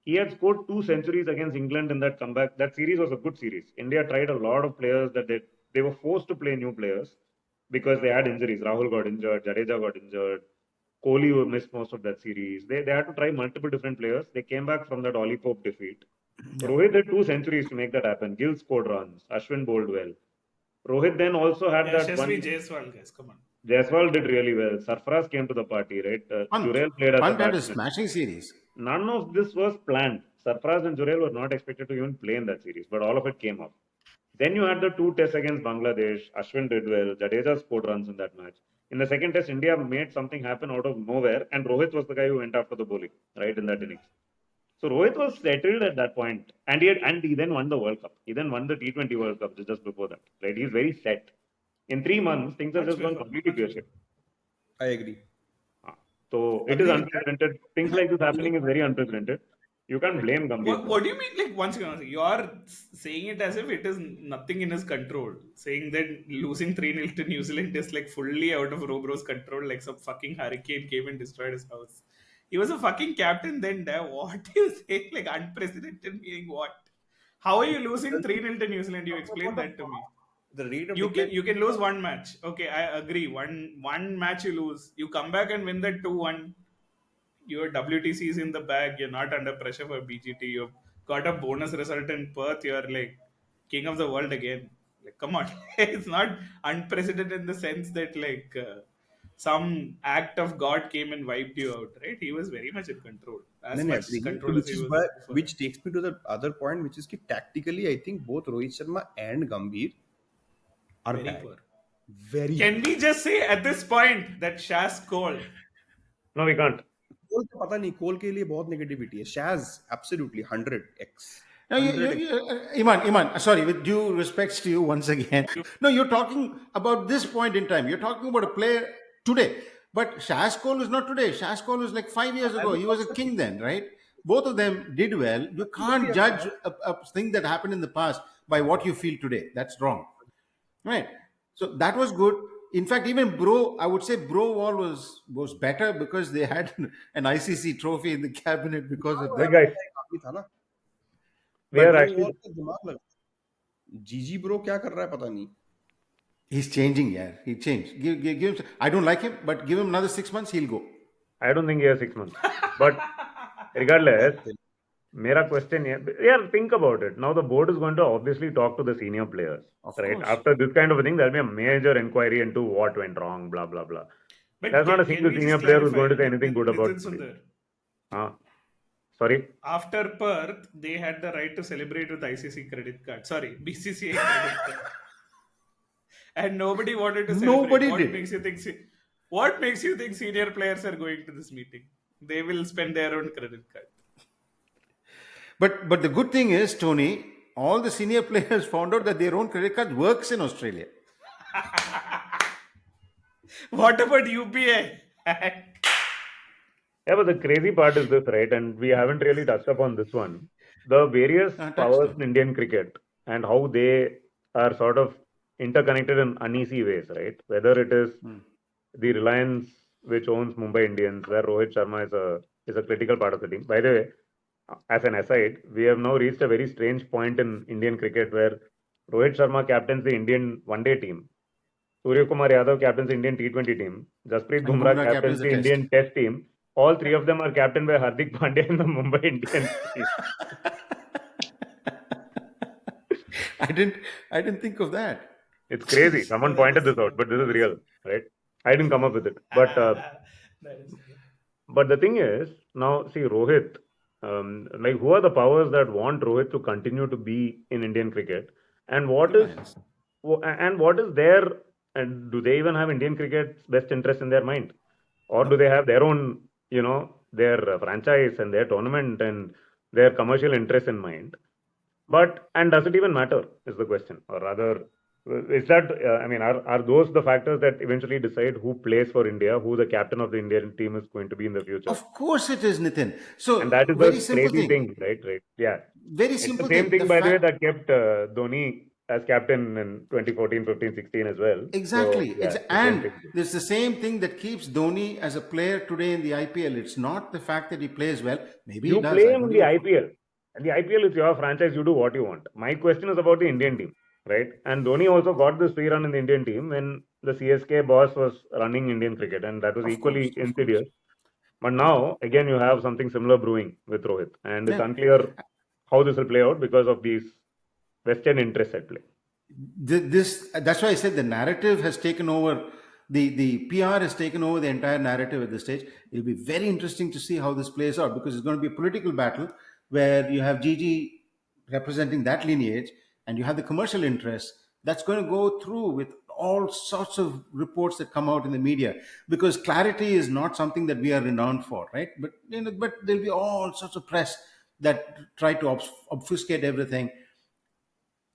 He had scored 2 centuries against England in that comeback. That series was a good series. India tried a lot of players that they were forced to play new players because they had injuries. Rahul got injured, Jadeja got injured, Kohli missed most of that series. They had to try multiple different players. They came back from that Ollie Pope defeat. Rohit had 2 centuries to make that happen. Gill scored runs. Ashwin bowled well. Rohit then also had that one. Jaiswal, guys, come on. Jaiswal did really well. Sarfaraz came to the party, right? Jurel played as a Pant had a batsman. smashing series. None of this was planned. Sarfaraz and Jurel were not expected to even play in that series, but all of it came up. Then you had the 2 tests against Bangladesh. Ashwin did well. Jadeja scored runs in that match. In the second test, India made something happen out of nowhere, and Rohit was the guy who went after the bowling, right, in that innings. So Rohit was settled at that point, and he then won the World Cup. He then won the T20 World Cup just before that, right? He's very set. In 3 months, things have just gone completely pear-shaped. I agree. So it is unprecedented. Things like this happening is very unprecedented. You can't blame Gambhir. What do you mean? Like, once again, you are saying it as if it is nothing in his control. Saying that losing 3-0 to New Zealand is like fully out of Robro's control, like some fucking hurricane came and destroyed his house. He was a fucking captain then. What do you say? Like, unprecedented meaning what? How are you losing 3-0 to New Zealand? You explain that to me. The rate of You can lose one match. Okay, I agree. One match you lose. You come back and win that 2-1. Your WTC is in the bag. You're not under pressure for BGT. You've got a bonus result in Perth. You're like king of the world again. Like, come on. It's not unprecedented in the sense that like some act of God came and wiped you out, right? He was very much in control. As much control as he was before. which takes me to the other point, which is that tactically, I think both Rohit Sharma and Gambhir are Very bad. poor. Very. Can we just say at this point that Shaz called? No, we can't. कोल तो पता नहीं कोल के लिए बहुत negativity है Shaz absolutely 100x. Now, Iman, sorry, with due respects to you once again. No, you're talking about this point in time. You're talking about a player today. But Shaz Cole is not today. Shaz Cole was like 5 years ago. He was a king then, right? Both of them did well. You can't judge a thing that happened in the past by what you feel today. That's wrong. Right. So that was good. In fact, even I would say Bro Wall was better because they had an ICC trophy in the cabinet because of that. Guys, था ना. we are actually. दिमाग लगा. जीजी bro क्या कर रहा है पता नहीं. He's changing, yeah. He changed. Give him. I don't like him, but give him another 6 months, he'll go. I don't think he has 6 months. But regardless, Mera question here, yeah, think about it. Now the board is going to obviously talk to the senior players, right? Course. After this kind of a thing, there'll be a major inquiry into what went wrong, blah blah blah. But There's not a single we senior just player who's going to say clarify, anything good about Nitin it. Sundar, Sorry. after Perth, they had the right to celebrate with ICC credit card. Sorry, BCCI credit card. And nobody wanted to celebrate. Nobody what did. What makes you think senior players are going to this meeting? They will spend their own credit card. But the good thing is, Tony, all the senior players found out that their own credit card works in Australia. What about UPI? Yeah, but the crazy part is this, right? And we haven't really touched upon this one. The various powers in Indian cricket and how they are sort of interconnected in uneasy ways, right? Whether it is the Reliance which owns Mumbai Indians, where Rohit Sharma is a critical part of the team. By the way, as an aside, we have now reached a very strange point in Indian cricket where Rohit Sharma captains the Indian one-day team. Surya Kumar Yadav captains the Indian T20 team. Jasprit Bumrah captains the Indian Test team. All three of them are captained by Hardik Pandya in the Mumbai Indians team. I didn't think of that. It's crazy. Someone pointed this out, but this is real, right? I didn't come up with it. But the thing is, now see Rohit, like who are the powers that want Rohit to continue to be in Indian cricket? And what is their, and do they even have Indian cricket's best interest in their mind? Or do they have their own, their franchise and their tournament and their commercial interest in mind? But and does it even matter? Is the question, or rather, is that I mean, are those the factors that eventually decide who plays for India, who the captain of the Indian team is going to be in the future? Of course it is, Nitin. And So that is very the simple crazy thing. thing, right? Right. Yeah. Very It's the simple same thing. The thing, by the way, fact that kept Dhoni as captain in 2014, 15, 16 as well. So exactly. yeah, the same And thing. there's the same thing that keeps Dhoni as a player today in the IPL. It's not the fact that he plays well. Maybe he You does. play I him don't in the even. IPL, and the IPL is your franchise. You do what you want. My question is about the Indian team, right? And Dhoni also got this free run in the Indian team when the CSK boss was running Indian cricket, and that was Of course. equally Of course. insidious. But Of course. now, again, you have something similar brewing with Rohit, and it's Yeah. unclear how this will play out because of these Western interests at play. This that's why I said the narrative has taken over. The PR has taken over the entire narrative at this stage. It'll be very interesting to see how this plays out because it's going to be a political battle where you have Gigi representing that lineage and you have the commercial interests that's going to go through with all sorts of reports that come out in the media because clarity is not something that we are renowned for, right? But but there'll be all sorts of press that try to obfuscate everything.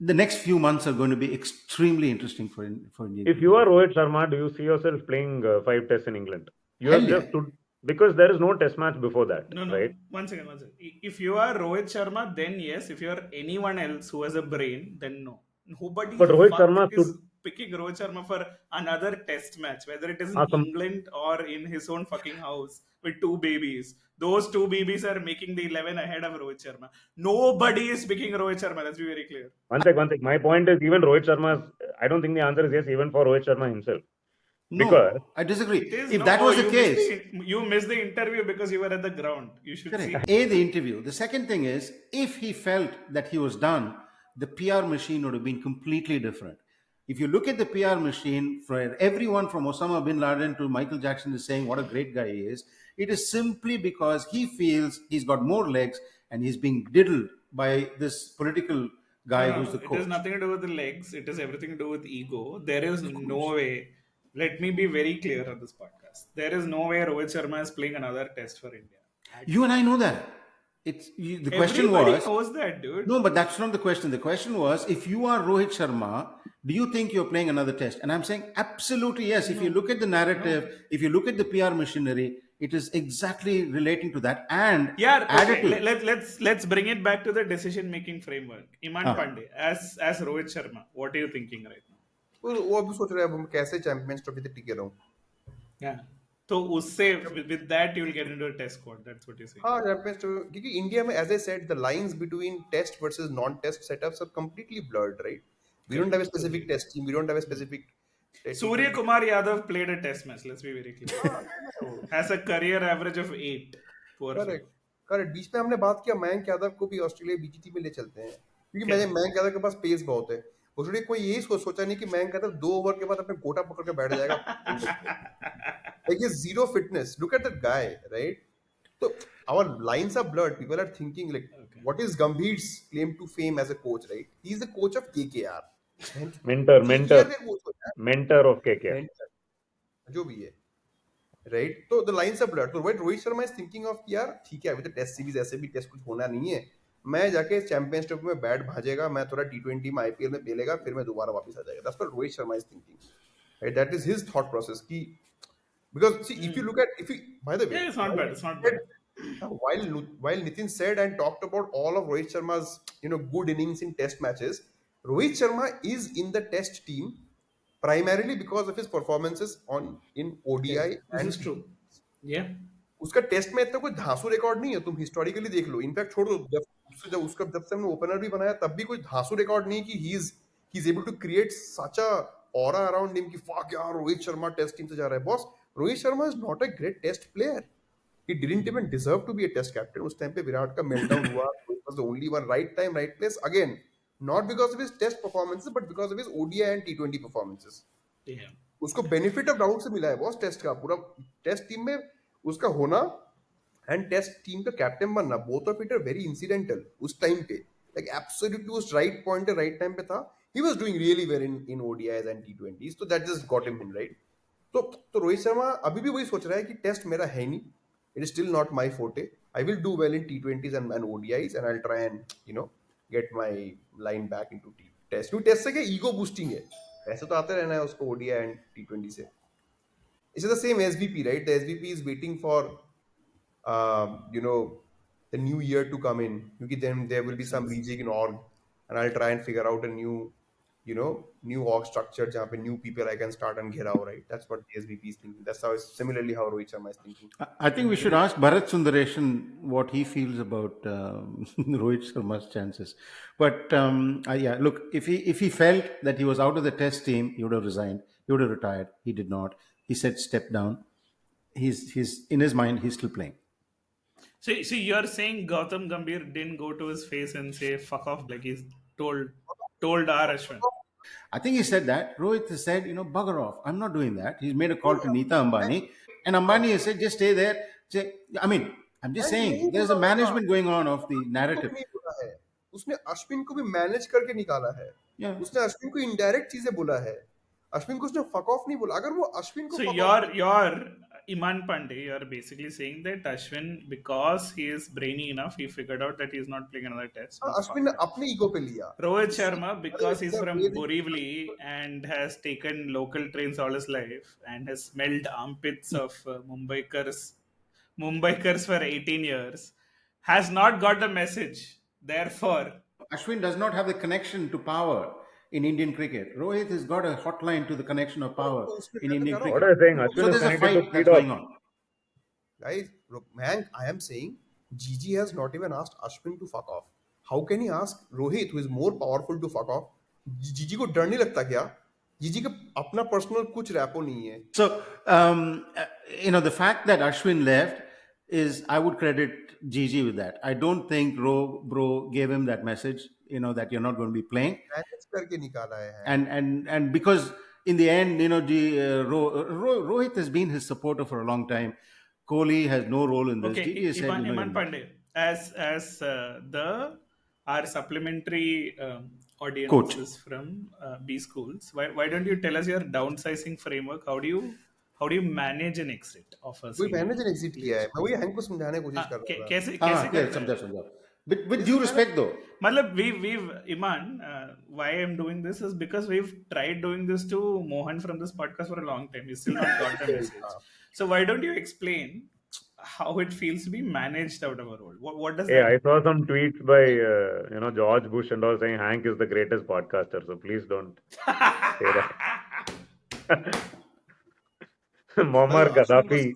The next few months are going to be extremely interesting for Indian If you cricket. are Rohit Sharma, do you see yourself playing 5 tests in England? You Hell have yeah. just stood because there is no test match before that, No, no. right? One second, one second. If you are Rohit Sharma, then yes. If you are anyone else who has a brain, then no. Nobody But Rohit fuck Sharma is stood. picking Rohit Sharma for another test match, whether it is in Some England or in his own fucking house with two babies. Those two babies are making the 11 ahead of Rohit Sharma. Nobody is picking Rohit Sharma. Let's be very clear. one sec. My point is even Rohit Sharma's. I don't think the answer is yes, even for Rohit Sharma himself, because No, I disagree. It is If no. that Oh, was the case, you missed the interview because you were at the ground. You should see. correct. A, the interview. The second thing is, if he felt that he was done, the PR machine would have been completely different. If you look at the PR machine, for everyone from Osama bin Laden to Michael Jackson is saying what a great guy he is, it is simply because he feels he's got more legs and he's being diddled by this political No, guy no, who's no. the It has coach. nothing to do with the legs. It has everything to do with ego. There is Of no course. way. Let me be very clear on this podcast. There is no way Rohit Sharma is playing another test for India. You and I know that. The question Everybody was knows that, dude. no, but that's not the question. The question was if you are Rohit Sharma, do you think you're playing another test? And I'm saying absolutely yes. If you No, look at the no. narrative, if you look at the PR machinery, it is exactly relating to that. And Yeah, added okay. to Let's bring it back to the decision making framework. Iman ah, Pandey, as Rohit Sharma, what are you thinking right now? वो अभी सोच रहे हैं अब हम कैसे champions trophy तक टिके रहूं. Yeah. So usse with that you will get into a test squad. That's what you're saying. हाँ चैंपियंस ट्रॉफी क्योंकि इंडिया में as I said the lines between test versus non test setups are completely blurred right. We don't have a specific test team. We don't have a specific Surya T20. Kumar Yadav played a test match. Let's be very clear. हाँ है वो. Has a career average of 8. Poor fellow. Correct correct. बीच में हमने बात किया मयंक यादव को भी ऑस्ट्रेलिया बीजीटी में ले चलते हैं क्योंकि मैं मयंक यादव के पास पेस बहुत है. उसने कोई यही सोचा नहीं कि मयंक यादव 2 ओवर के बाद अपने गोटा पकड़ के बैठ जाएगा. Like he's zero fitness. Look at that guy, right? So our lines are blurred. People are thinking like, what is Gambhir's claim to fame as a coach, right? He's the coach of KKR. And mentor, KKR का coach होता है. mentor of KKR. Mentor, जो भी है, right? तो the lines are blurred. तो Rohit Sharma is thinking of कि यार ठीक है अभी तो टेस्ट सीरीज ऐसे भी टेस्ट कुछ होना नहीं है. मैं जाके चैंपियंस ट्रॉफी में बैट भाजेगा, मैं थोड़ा T20 में IPL में पेलेगा, फिर मैं दोबारा वापस आ जाएगा. That's what Rohit Sharma is thinking. Right? That is his thought process. कि because see, if you look at by the way, Yeah, it's not bad. It's not bad. while Nitin said and talked about all of Rohit Sharma's good innings in test matches, Rohit Sharma is in the test team primarily because of his performances in ODI This and is true. Yeah. उसका test में इतना कोई धांसू record नहीं है. तुम historically देख लो. In fact छोड़ो जब से हमने ओपनर भी बनाया तब भी कोई धांसू रिकॉर्ड नहीं कि he is able to create such a aura around him कि फक यार रोहित शर्मा टेस्ट टीम से जा रहा है. Boss Rohit Sharma is not a great test player. He didn't even deserve to be a test captain. उस टाइम पे विराट का मेल्टडाउन हुआ. He was the only one. Right time, right place. Again, not because of his test performances, but because of his ODI and T20 performances. Yeah. उसको benefit of doubt से मिला है boss test का. पूरा test team में उसका होना and test team का कैप्टन बनना, both of it are very incidental उस टाइम पे. लाइक एब्सोल्युटली उस राइट पॉइंट पे राइट टाइम पे था. He was doing really well in ODIs and T20s, so that just got him in, right? तो रोहित शर्मा अभी भी वही सोच रहा है कि टेस्ट मेरा है नहीं. It is still not my forte. I will do well in T20s and ODIs, and I'll try and get my line back into test. क्योंकि टेस्ट से क्या ईगो बूस्टिंग है, ऐसे तो आते रहना है उसको ओडीआई एंड टी20 से. It's the same SVP, right? The SVP is waiting for you know the new year to come in. Because then there will be some rejig in org, and I'll try and figure out a new new org structure जहाँ पे new people I can start and get out, right? That's what the SVP is thinking. That's how similarly how Rohit Sharma is thinking. I think we should ask Bharat Sundaresan what he feels about Rohit Sharma's chances. But yeah, look, if he felt that he was out of the test team, he would have resigned. He would have retired. He did not. He said step down. He's in his mind. He's still playing. So you're saying Gautam Gambhir didn't go to his face and say "fuck off" like he's told R. Ashwin. I think he said that. Rohit has said, bugger off. I'm not doing that. He's made a call to Neeta Ambani, and Ambani has said, just stay there. I mean, I'm just saying, there's a management going on of the narrative. नहीं बोला है, उसने अश्विन को भी manage करके निकाला है. Yeah. उसने अश्विन को इनडायरेक्ट चीजें बोला है. अश्विन को उसने फक ऑफ नहीं बोला. अगर वो अश्विन को So fuck off- you're Iman Pandey, you're basically saying that Ashwin, because he is brainy enough, he figured out that he's not playing another test. हाँ, अश्विन ने अपने ईगो पे लिया. Rohit Sharma, because he's the from way they- Borivali and has taken local trains all his life and has smelled armpits of Mumbaikars for 18 years, has not got the message. Therefore, Ashwin does not have the connection to power in Indian cricket. Rohit has got a hotline to the connection of power in Indian What cricket. are you saying? Ashwin So is there's a connected to fight that's speed going off. on. Guys, look, man, I am saying Gigi has not even asked Ashwin to fuck off. How can he ask Rohit, who is more powerful, to fuck off? Gigi को डर नहीं लगता क्या? Gigi का अपना personal कुछ rapport नहीं है. So, the fact that Ashwin left is, I would credit Gigi with that. I don't think Bro gave him that message, that you're not going to be playing. Manage करके निकाला है. And because in the end, Rohit has been his supporter for a long time. Kohli has no role in this. okay, Gigi has said, Iman Pandey, as our supplementary audience Coach. is from B schools, why don't you tell us your downsizing framework? How do you manage an exit of a कोई senior manage ने exit किया है. मैं वही hang को समझाने की कोशिश हाँ, कर रहा था. कैसे yeah, करता है? समझा. With due respect, though. Matlab, we've Iman, why I'm doing this is because we've tried doing this to Mohan from this podcast for a long time. He's still not got the message. So why don't you explain how it feels to be managed out of a role? What does Hey, that I saw some tweets by George Bush and all saying Hank is the greatest podcaster. So please don't say that. Muammar Gaddafi.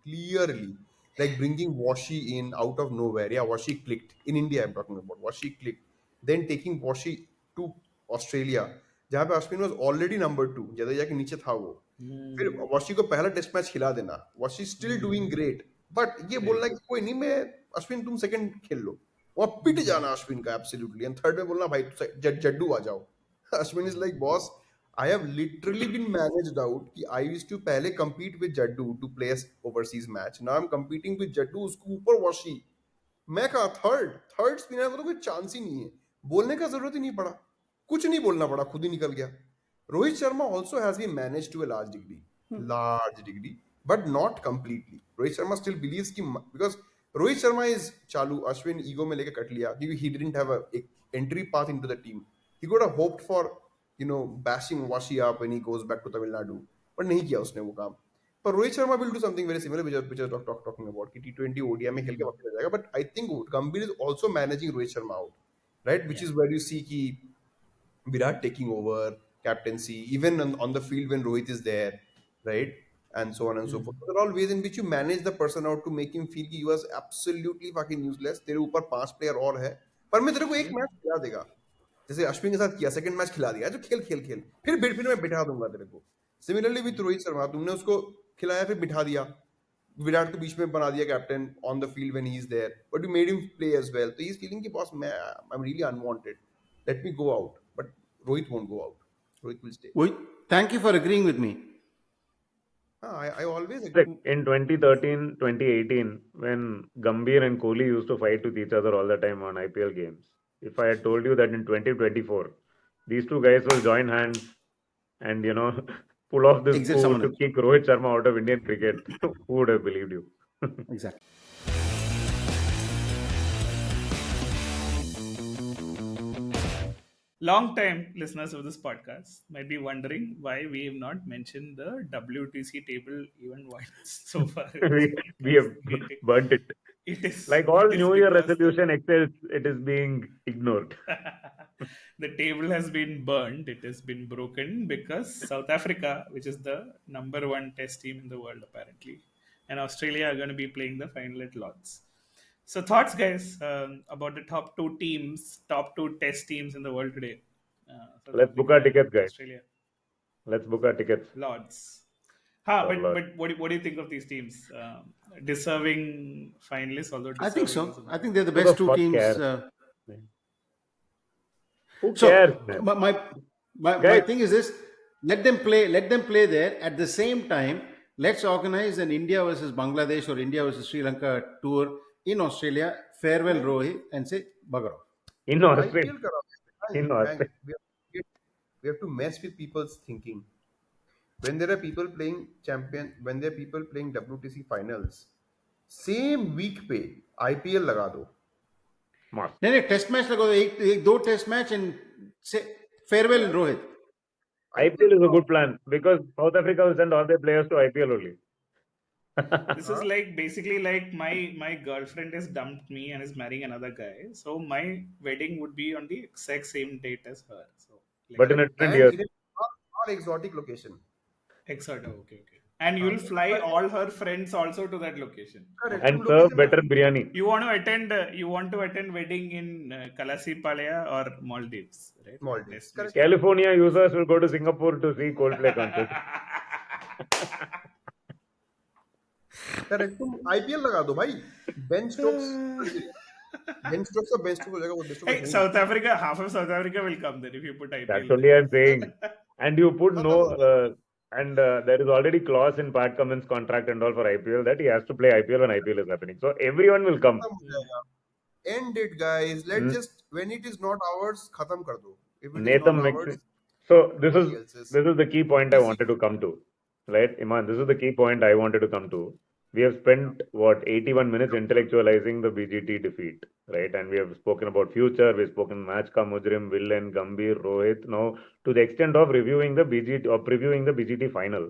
Clearly, like bringing Washi in out of nowhere. Yeah, Washi clicked. In India, I'm talking about. Washi clicked. Then taking Washi to Australia, जहाँ पे Ashwin was already number 2, Jadeja के नीचे था वो. फिर वाशी को पहला test match खिला देना. Vashi still doing great. But ये बोलना कि कोई नहीं, मैं अश्विन तुम सेकंड खेल लो. वहाँ पिट जाना अश्विन का absolutely. And थर्ड में बोलना भाई जड्डू आ जाओ. Ashwin is like, boss, I have literally been managed out कि I used to पहले compete with Jaddu to play an overseas match. Now I'm competing with Jaddu, उसको ऊपर Washi. मैं कहा थर्ड स्पिनर को तो कोई चांस ही नहीं है. बोलने का जरूरत ही नहीं पड़ा. कुछ नहीं बोलना पड़ा, खुद ही निकल गया. Rohit Sharma also has been managed to a large degree, but not completely. Rohit Sharma still believes कि because Rohit Sharma is चालू, अश्विन ईगो में लेके कट लिया क्योंकि he didn't have a entry path into the team. He could have hoped for bashing Washi up when he goes back to Tamil Nadu, but नहीं किया उसने वो काम. But Rohit Sharma will do something very similar, which I was talking about कि T20 ODI में खेल के वापस आ जाएगा. But I think Gambhir is also managing Rohit Sharma out, right? Which is where you see कि Virat taking over captaincy, even on the field when Rohit is there, right? And so on and so forth. There are all ways in which you manage the person out to make him feel कि you are absolutely fucking useless. तेरे ऊपर 5 player और है, पर मैं तेरे को एक मैच खिला देगा. जैसे अश्विन के साथ किया, सेकंड मैच खिला दिया, जो खेल फिर मैं बिठा दूंगा तेरे को. सिमिलरली विद रोहित शर्मा, तुमने उसको खिलाया फिर बिठा दिया. विराट को बीच में बना दिया captain on the field when he is there, but you made him play as well. तो ही इज फीलिंग कि बॉस मैं I am really unwanted, let me go out. But Rohit won't go out. Rohit will stay. Thank you for agreeing with me. I always agree. In 2013, 2018, when Gambhir and Kohli used to fight with each other all the time on IPL games, if I had told you that in 2024, these two guys will join hands and, pull off this Exit coup someone to else. kick Rohit Sharma out of Indian cricket, who would have believed you? Exactly. Long time listeners of this podcast might be wondering why we have not mentioned the WTC table even once so far in this We podcast. have burnt it. Like It all is New Year because resolution excels, it is being ignored. the table has been burned. It has been broken because South Africa, which is the number one test team in the world apparently, and Australia are going to be playing the final at Lords. So thoughts, guys, about the top two test teams in the world today. South Let's book our Africa and tickets, guys. Australia. Let's book our tickets Lords. Ha, for Lord. but what do you think of these teams? Deserving finalists, although I think deserving so. is a I bit. think they're the Who best the two fuck teams. cares? Who So cares, man? my Guys, thing is this: let them play. Let them play there. At the same time, let's organize an India versus Bangladesh or India versus Sri Lanka tour in Australia. Farewell, नहीं, Rohit, and say bugger off. in Australia, IPL करा in hang. Australia. We have to mess with people's thinking. When there are people playing champion, when there are people playing WTC finals, same week पे IPL लगा दो. Must. नहीं test match लगो एक दो test match and से farewell Rohit. IPL is a good plan because South Africa will send all their players to IPL only. This is like basically like my girlfriend has dumped me and is marrying another guy. So my wedding would be on the exact same date as her. So like But in a different And year. in a far exotic location. exact. Okay. And you'll fly all her friends also to that location. Correct. And तुम serve location better में- biryani. You want to attend wedding in Kalasipalaya or Maldives, right? Maldives. Destination. Correct. California users will go to Singapore to see Coldplay concert. Correct. तुम IPL लगा दो भाई. Ben Stokes. Ben Stokes का Ben Stokes हो जाएगा वो Ben Stokes Hey, South Africa, half of South Africa will come then if you put IPL. That's only I'm saying. And you put no, खत्म. and there is already clause in Pat Cummins' contract and all for IPL that he has to play IPL when IPL is happening. So everyone will come. खत्म हो जाएगा. End it, guys. Let's just when it is not ours, खत्म कर दो. If it is Nathan not makes ours, it. So this is somebody else's. this is the key point I Easy. wanted to come to, right, Iman? This is the key point I wanted to come to. We have spent what 81 minutes intellectualizing the BGT defeat, right? And we have spoken about future. We've spoken match ka mujrim, villain, Gambhir, Rohit. Now to the extent of reviewing the BGT or previewing the BGT final,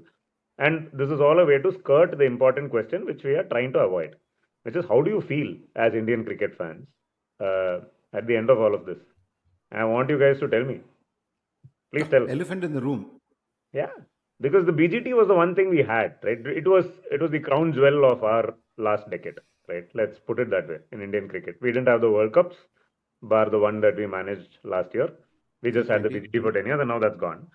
and this is all a way to skirt the important question which we are trying to avoid, which is how do you feel as Indian cricket fans at the end of all of this? And I want you guys to tell me. Please tell. Elephant in the room. Yeah, because the BGT was the one thing we had, right? It was the crown jewel of our last decade, right? Let's put it that way in Indian cricket. We didn't have the World Cups, bar the one that we managed last year. We just had the BGT for 10 years, and now that's gone.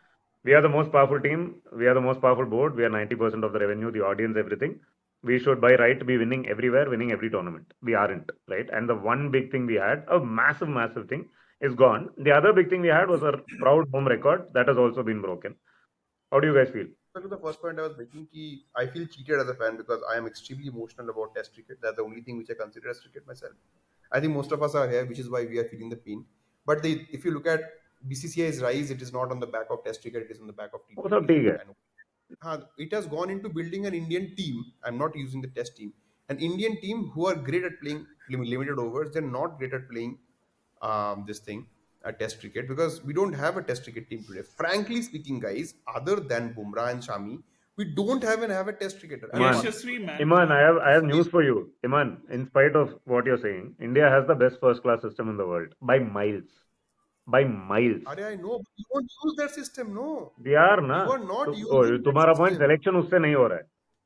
We are the most powerful team. We are the most powerful board. We are 90% of the revenue, the audience, everything. We should by right be winning everywhere, winning every tournament. We aren't, right? And the one big thing we had, a massive, massive thing, is gone. The other big thing we had was a proud home record that has also been broken. How do you guys feel? To the first point I was making, I feel cheated as a fan because I am extremely emotional about Test cricket. That's the only thing which I consider as cricket myself. I think most of us are here, which is why we are feeling the pain. But if you look at BCCI's rise, it is not on the back of Test cricket; it is on the back of वो सब ठीक है. It has gone into building an Indian team. I'm not using the Test team. An Indian team who are great at playing limited overs. They're not great at playing this thing. Test cricket because we don't have a Test cricket team today. Frankly speaking, guys, other than Bumrah and Shami, we don't have a Test cricketer. Yashasvi, man. Iman, I have news for you. Iman, in spite of what you're saying, India has the best first class system in the world by miles. By miles. I know, but you won't use that system, no. We are na. You are not using that तुम्हारा point system. selection उससे नहीं हो रहा है.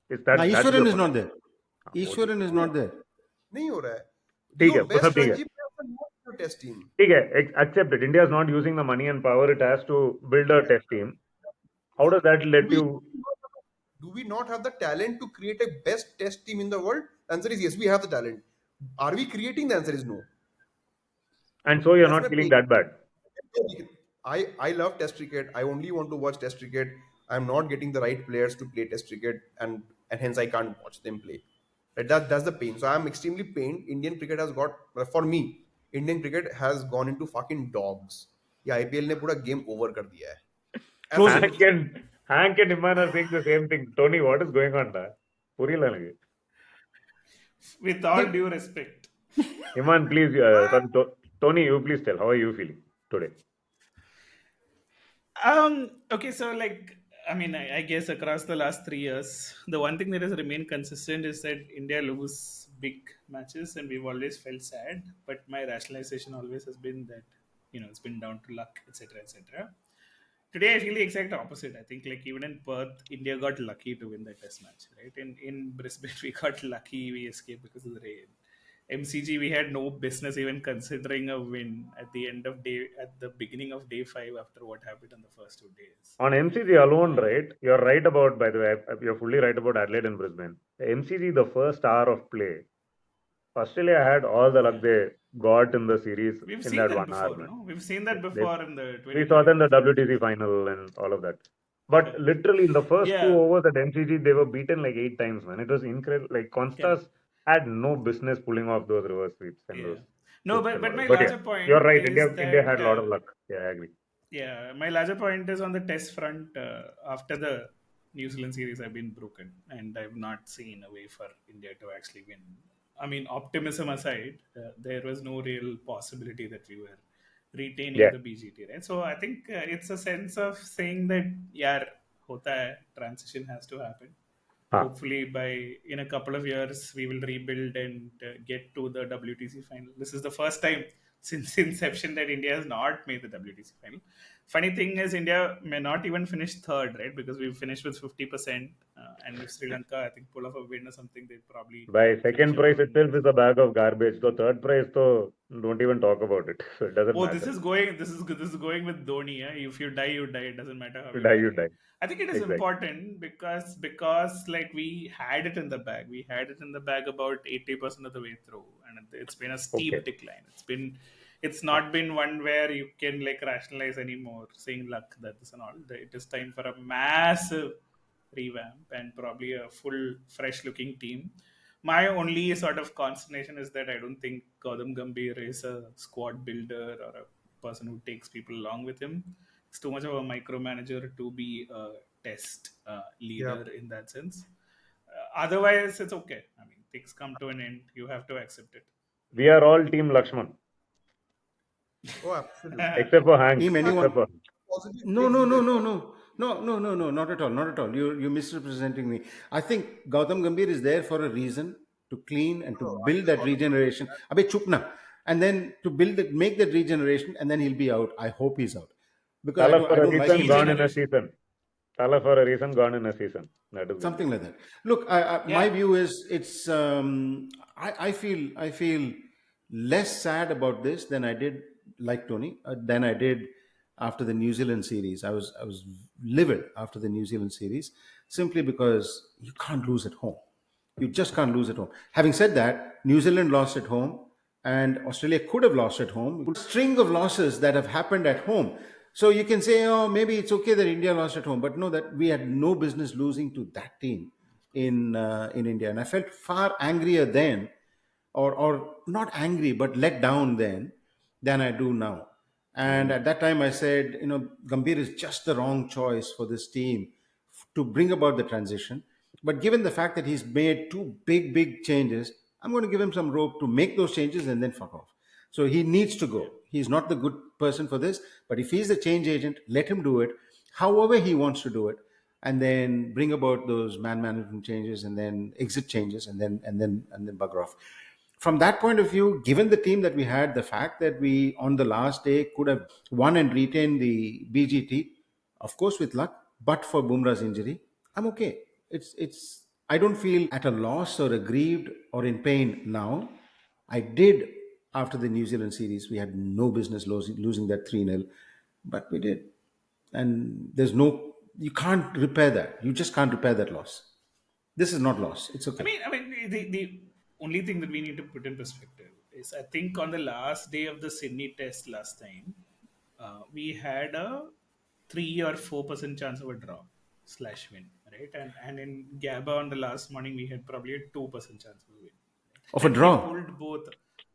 Is that? No, that's Ishwaran the is not point. there. Ishwaran is not there. नहीं हो रहा है. ठीक है, Your वो best सब ठीक है. Ranji players are not in your Test team. ठीक है, accept it. India is not using the money and power it has to build a test team. How does that let you? Do we not have the talent to create a best Test team in the world? The answer is yes, we have the talent. Are we creating? The answer is no. And so you're That's not my feeling point. that bad. I love Test cricket. I only want to watch Test cricket. I'm not getting the right players to play Test cricket, and hence I can't watch them play. Right? That's the pain. So I'm extremely pained. Indian cricket has got, for me, Indian cricket has gone into fucking dogs. ये IPL ने पूरा game over कर दिया है. Hank and Iman are saying the same thing. Tony, what is going on there? புரியல எனக்கு. With all due respect. Iman, please, Tony, you please tell. How are you feeling today? Okay, so like, I mean, I guess across the last 3 years, the one thing that has remained consistent is that India lose big matches, and we've always felt sad. But my rationalization always has been that it's been down to luck, etc., etc. Today, I feel the exact opposite. I think like even in Perth, India got lucky to win that Test match, right? In Brisbane, we got lucky, we escaped because of the rain. MCG, we had no business even considering a win at the beginning of day 5 after what happened in the first 2 days. On MCG alone, right? You're right about, by the way, you're fully right about Adelaide and Brisbane. MCG, the first hour of play, Australia had all the luck they got in the series We've in seen that that 1 hour, before, man. no? We've seen that They, before in the we saw them in the 2023 World WTC Cup. final and all of that. But literally in the first two Yeah, overs at MCG, they were beaten like 8 times, man. It was incredible. Like correct. Constas had no business pulling off those reverse sweeps and Yeah. those No, hits but and but whatever. my But yeah, larger you're point right. is India that had a lot of luck. Yeah, I agree. yeah, my larger point is on the Test front. After the New Zealand series, I've been broken, and I've not seen a way for India to actually win. I mean, optimism aside, there was no real possibility that we were retaining Yeah. the BGT, right? So I think it's a sense of saying that, yeah, hota hai, transition has to happen. Huh. Hopefully by in a couple of years we will rebuild and get to the WTC final. This is the first time since inception that India has not made the WTC final. Funny thing is India may not even finish third, right? Because we finished with 50%, and if Sri Lanka I think pull off a win or something, they probably By finish second prize around. itself is a bag of garbage. So third prize, though, don't even talk about it. So it doesn't Oh, this matter. is going. This is going with Dhoni. Yeah? If you die, you die. It doesn't matter how You you die, you die. die. I think it is Exactly. important because like we had it in the bag. We had it in the bag about 80% of the way through, and it's been a Okay. steep decline. It's not been one where you can like rationalize anymore, saying luck that this and all. It is time for a massive revamp and probably a full fresh looking team. My only sort of consternation is that I don't think Gautam Gambhir is a squad builder or a person who takes people along with him. He's too much of a micromanager to be a test Yeah. leader in that sense. Otherwise, it's okay. I mean, things come to an end. You have to accept it. We are all Team Lakshman, Oh, absolutely. except for Hank. Team Except anyone? for Positive No, takes no, no, leadership. no, no. No, no, no, no, not at all, not at all. You're misrepresenting me. I think Gautam Gambhir is there for a reason to clean and to No, I build just that thought about regeneration. Abe chupna, and then to build it, make that regeneration, and then he'll be out. I hope he's out because Tala I for a don't like reason, his gone in a Regeneration. season. Tala for a reason, gone in a season. That is Gambhir. something like that. Look, my Yeah. view is it's. I feel less sad about this than I did, like Tony, than I did after the New Zealand series. I was livid after the New Zealand series simply because you can't lose at home. You just can't lose at home. Having said that, New Zealand lost at home and Australia could have lost at home. String of losses that have happened at home. So you can say, oh, maybe it's okay that India lost at home, but no, that we had no business losing to that team in India, and I felt far angrier then, or not angry, but let down then than I do now. And at that time, I said, Gambhir is just the wrong choice for this team to bring about the transition. But given the fact that he's made two big, big changes, I'm going to give him some rope to make those changes and then fuck off. So he needs to Yeah. go. He's not the good person for this, but if he's the change agent, let him do it however he wants to do it, and then bring about those man management changes and then exit changes and then bugger off. From that point of view, given the team that we had, the fact that we on the last day could have won and retained the BGT, of course with luck, but for Bumrah's injury, I'm okay. It's I don't feel at a loss or aggrieved or in pain now. I did after the New Zealand series. We had no business losing that 3-0, but we did. And you can't repair that. You just can't repair that loss. This is not loss. It's okay. The only thing that we need to put in perspective is I think on the last day of the Sydney test last time, we had a 3 or 4% chance of a draw slash win, right? And in Gabba on the last morning, we had probably a 2% chance of a win. Of a And we draw. pulled both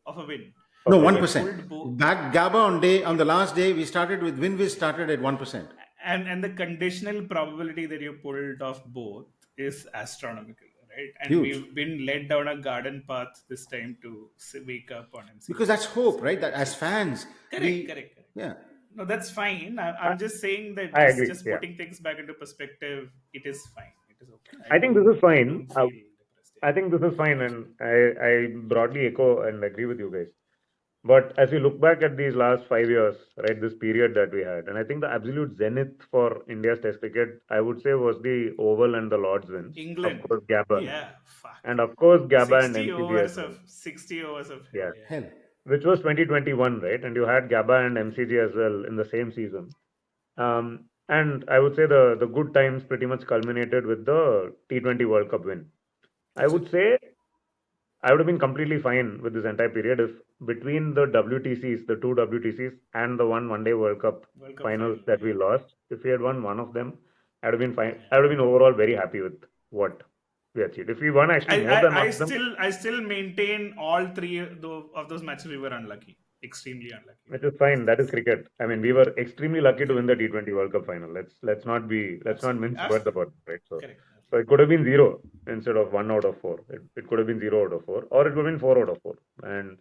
of a win. No, of a And one we win. percent. pulled both. Back Gaba on the last day we started with Winvis started at 1%. And the conditional probability that you pulled off both is astronomical, right? And Huge. we've been led down a garden path this time to wake up on MCG. Because that's hope, right? That as fans, Correct, correct, correct. yeah. No, that's fine. I, I'm just saying that I just agree. just Yeah. putting things back into perspective, it is fine. It is okay. I think this is I fine. don't feel depressed. I think this is fine, and I broadly echo and agree with you guys. But as we look back at these last 5 years, right, this period that we had, and I think the absolute zenith for India's Test cricket, I would say, was the Oval and the Lords wins. Of England, course, Gabba, yeah, fuck. and of course, Gabba and 60 MCG as overs well. of 60 overs of hell. Yeah, Yeah. Hell. which was 2021, right? And you had Gabba and MCG as well in the same season. And I would say the good times pretty much culminated with the T20 World Cup win. I would say I would have been completely fine with this entire period if between the WTCs, the two WTCs, and the one Day World Cup World Cup finals final, that we yeah. lost, if we had won one of them, I would have been fine. I would have been overall very happy with what we achieved. If we won actually more than one of them, I still maintain all three of those matches we were unlucky, extremely unlucky. which is fine. That is cricket. I mean, we were extremely lucky to win the T20 World Cup final. Let's not mince words about it, right? Correct. So it could have been zero instead of 1 out of 4. It could have been 0 out of 4, or it would have been 4 out of 4. And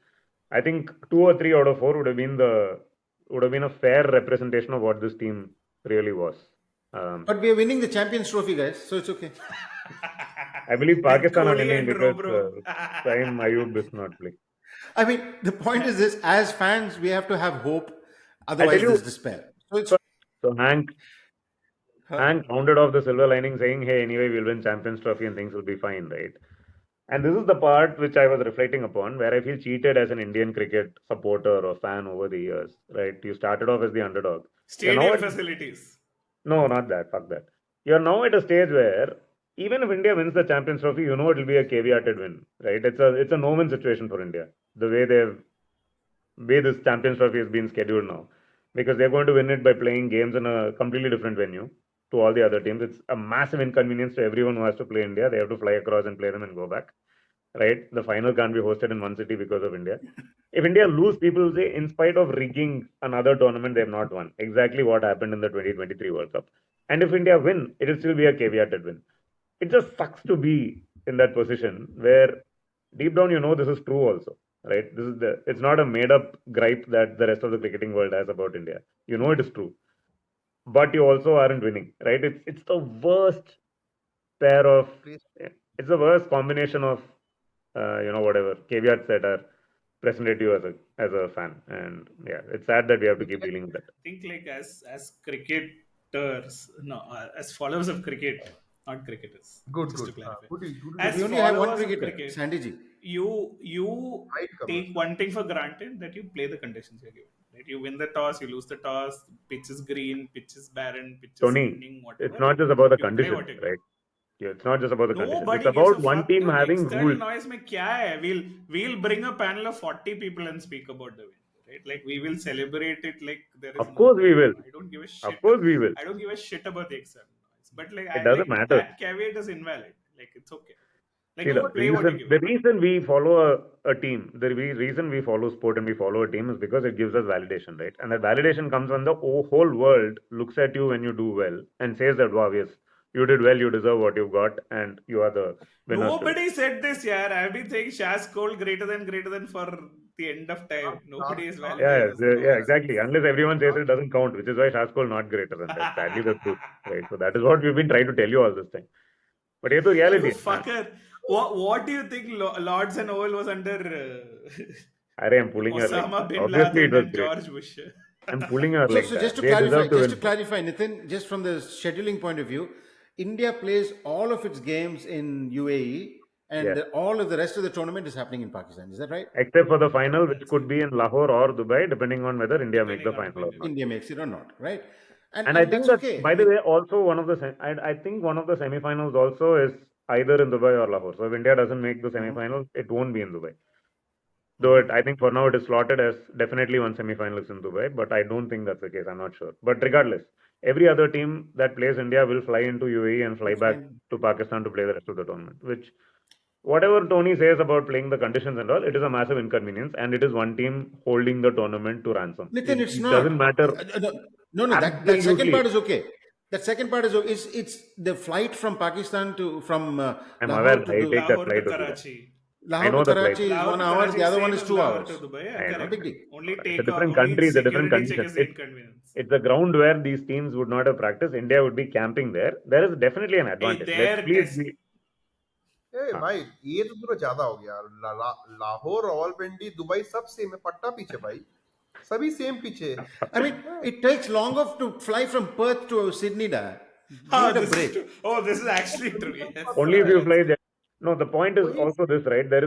I think 2 or 3 out of 4 would have been a fair representation of what this team really was. But we are winning the Champions Trophy, guys, so it's okay. I believe With Pakistan are Kohli winning and because Robro. Saim Ayub is not playing. I mean, the point is this: as fans, we have to have hope. I Otherwise, tell you, there's despair. So it's so Hank rounded off the silver lining saying, hey, anyway, we'll win Champions Trophy and things will be fine, right? And this is the part which I was reflecting upon, where I feel cheated as an Indian cricket supporter or fan over the years, right? You started off as the underdog. Stadium facilities. No, not that. Fuck that. You're now at a stage where even if India wins the Champions Trophy, you know it'll be a caveated win, right? It's a no-win situation for India. The way this Champions Trophy has been scheduled now, because they're going to win it by playing games in a completely different venue to all the other teams. It's a massive inconvenience to everyone who has to play India. They have to fly across and play them and go back, right? The final can't be hosted in one city because of India. If India lose, people will say, in spite of rigging another tournament, they have not won. Exactly what happened in the 2023 World Cup. And if India win, it will still be a caveated win. It just sucks to be in that position where deep down you know this is true also, right? It's not a made up gripe that the rest of the cricketing world has about India. You know it is true, but you also aren't winning, right? It's the worst pair of it's the worst combination of whatever caveats that are presented to you as a fan, and yeah, it's sad that we have to keep dealing with that. I think like as cricketers, no, as followers of cricket, not cricketers. Good, just good. to clarify. Good. As we only have one followers of cricketer, cricket, Sandy ji. you Right, take one thing for granted, that you play the conditions you're given. Right? You win the toss, you lose the toss. Pitch is green, pitch is barren, pitch is Tony, winning, whatever. it's not just about the you play what conditions, you right? Yeah, it's not just about the conditions. Nobody It's gives about a one fuck, team dude. having External rules. noise mein kya hai? We'll bring a panel of 40 people and speak about the win. Right? Like we will celebrate it like there is Of course no we will. I don't give a shit. Of course we will. I don't give a shit about the external noise. But like It doesn't matter. that caveat is invalid. Like it's okay. Like See, you play what you give. the reason we follow a team, reason we follow sport and we follow a team is because it gives us validation, right? And that validation comes when the whole world looks at you when you do well and says that, wow, yes, you did well, you deserve what you've got, and you are the winner. Nobody said this, yeah. I've been saying Shaz Cole greater than for the end of time. Nobody is validating this. Yeah, exactly. Unless everyone says it doesn't count, which is why Shaskol not greater than that. Sadly, the truth, right? So that is what we've been trying to tell you all this time. But here's the reality. You fucker. What do you think Lords and Oval was under I'm pulling her Osama like bin obviously Laden it was and great. George Bush? I'm pulling her like So that. just to They deserve clarify, Nitin, just from the scheduling point of view, India plays all of its games in UAE, and all of the rest of the tournament is happening in Pakistan. Is that right? Except for the final, which could be in Lahore or Dubai, depending on whether India makes the final or not. India makes it or not, right? And I think that, by the way, also one of the I think one of the semifinals also is either in Dubai or Lahore. So if India doesn't make the semifinals, it won't be in Dubai. Though I think for now it is slotted as definitely one semifinal is in Dubai, but I don't think that's the case. I'm not sure. But regardless, every other team that plays India will fly into UAE and fly back to Pakistan to play the rest of the tournament. Which, whatever Tony says about playing the conditions and all, it is a massive inconvenience, and it is one team holding the tournament to ransom. Nitin, it not. Doesn't matter. No, that second part is okay. That second part is okay. It's the flight from Pakistan to Lahore to Karachi. I Lahore know to the flight. Karachi is Lahore 1 to hour, Karachi the is other one same is as 2 Lahore to hours. Dubai. Yeah, I No know. big correct. deal. Only It's a take off, different only country, it's a different security check condition. is the inconvenience. It's a ground where these teams would not have practiced. India would be camping there. There is definitely an Hey, advantage. Let's their please test. be. ए हाँ, भाई, ये तो थोड़ा ज्यादा हो गया। Lahore, Rawalpindi, Dubai सब same है, पट्टा पीछे भाई, सभी सेम पीछे। I mean, it takes longer to fly from Perth to Sydney, da. Give Ah, it a this is break. true. Oh, this is वो actually true. Condition Yes. फर्क only if पड़ता you है। That's fly true. there. No, the point is वही also this, right? There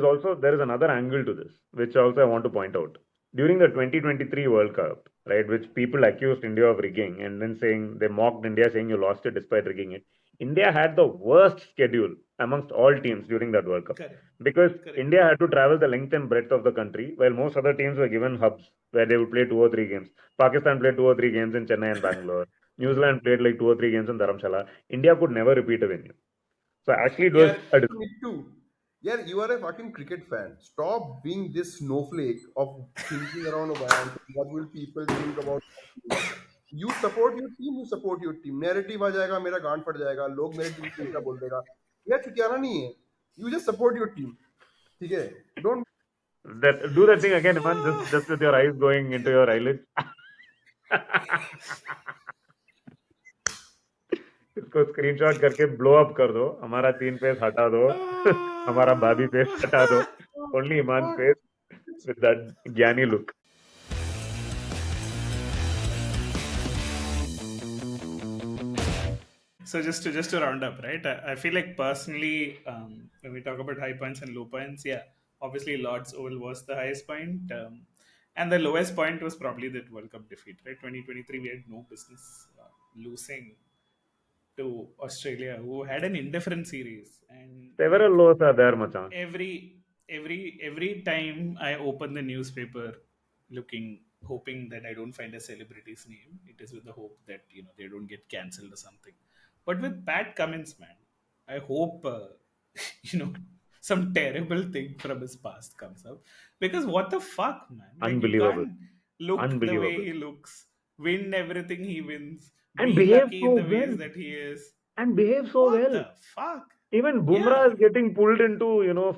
is another angle to this, which also I want to point out. During the 2023 World Cup, right, which people accused India of rigging and then saying they mocked India, saying you lost it despite rigging it. India had the worst schedule amongst all teams during that World Cup Correct. because Correct. India had to travel the length and breadth of the country, while most other teams were given hubs where they would play 2 or 3 games. Pakistan played 2 or 3 games in Chennai and Bangalore. New Zealand played like 2 or 3 games in Dharamshala. India could never repeat a venue. So actually, it was Yeah. a need to, yeah, you are a fucking cricket fan, stop being this snowflake of thinking around about what will people think about you. You support your team, you support your team, narrative आ जाएगा, मेरा गांड फट जाएगा, लोग मेरे team को उल्टा बोल देगा, यार चुतियाना नहीं है, you just support your team, ठीक है, don't that do that thing again, Iman, just with your eyes going into your eyelids. इसको स्क्रीनशॉट करके ब्लो अप कर दो, हमारा 3 पेज हटा दो, हमारा भाभी पेज हटा दो, only Iman's face with that ज्ञानी look. So just to round up, right? I feel like personally, when we talk about high points and low points, yeah, obviously Lord's Oval was the highest point, and the lowest point was probably that World Cup defeat, right? 2023, we had no business losing to Australia, who had an indifferent series, and Several like lows are there, machan. every time I open the newspaper, looking hoping that I don't find a celebrity's name, it is with the hope that they don't get cancelled or something. But with Pat Cummins, man, I hope you know some terrible thing from his past comes up, because what the fuck, man? Like, you Unbelievable, can't look the way unbelievable, he looks, win everything he wins, and be behave lucky so in the ways well, that he is. and behave so What well. the fuck? Even Yeah. Bumrah is getting pulled into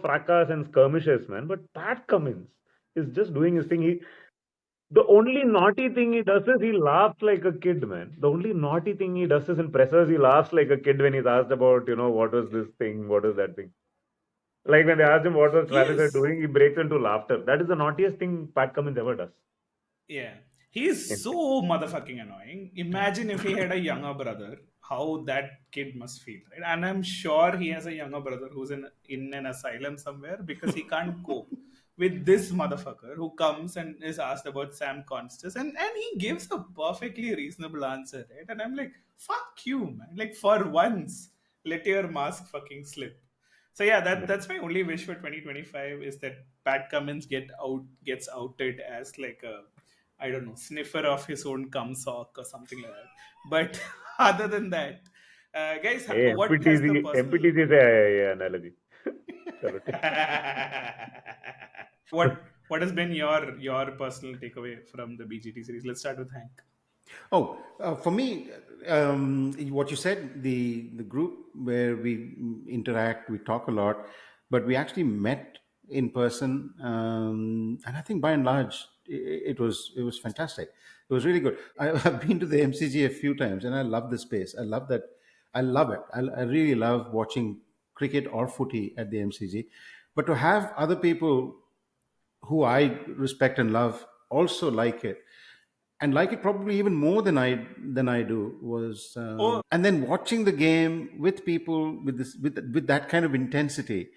fracas and skirmishes, man. But Pat Cummins is just doing his thing. The only naughty thing he does is he laughs like a kid, man. The only naughty thing he does is in pressers, he laughs like a kid when he's asked about, what was this thing, what is that thing. Like when they asked him what was Travis Yes. doing, he breaks into laughter. That is the naughtiest thing Pat Cummins ever does. Yeah. He's In- so motherfucking annoying. Imagine if he had a younger brother, how that kid must feel, right? And I'm sure he has a younger brother who's in an asylum somewhere because he can't cope with this motherfucker who comes and is asked about Sam Constas, and he gives a perfectly reasonable answer, right? And I'm like, fuck you, man. Like, for once, let your mask fucking slip. So yeah, Yeah. that's my only wish for 2025 is that Pat Cummins gets outed as like a, I don't know, sniffer of his own cum sock or something like that. But other than that, guys, Hey, what has the MPTC, personal MPTC से analogy. चलो ठीक. what has been your personal takeaway from the BGT series? Let's start with Hank. Oh, for me, what you said, the group where we interact, we talk a lot, but we actually met in person, and I think by and large, it was fantastic. It was really good. I've been to the MCG a few times, and I love the space. I love that. I love it. I really love watching cricket or footy at the MCG, but to have other people who I respect and love also like it, and like it probably even more than I do, was Oh, and then watching the game with people with that kind of intensity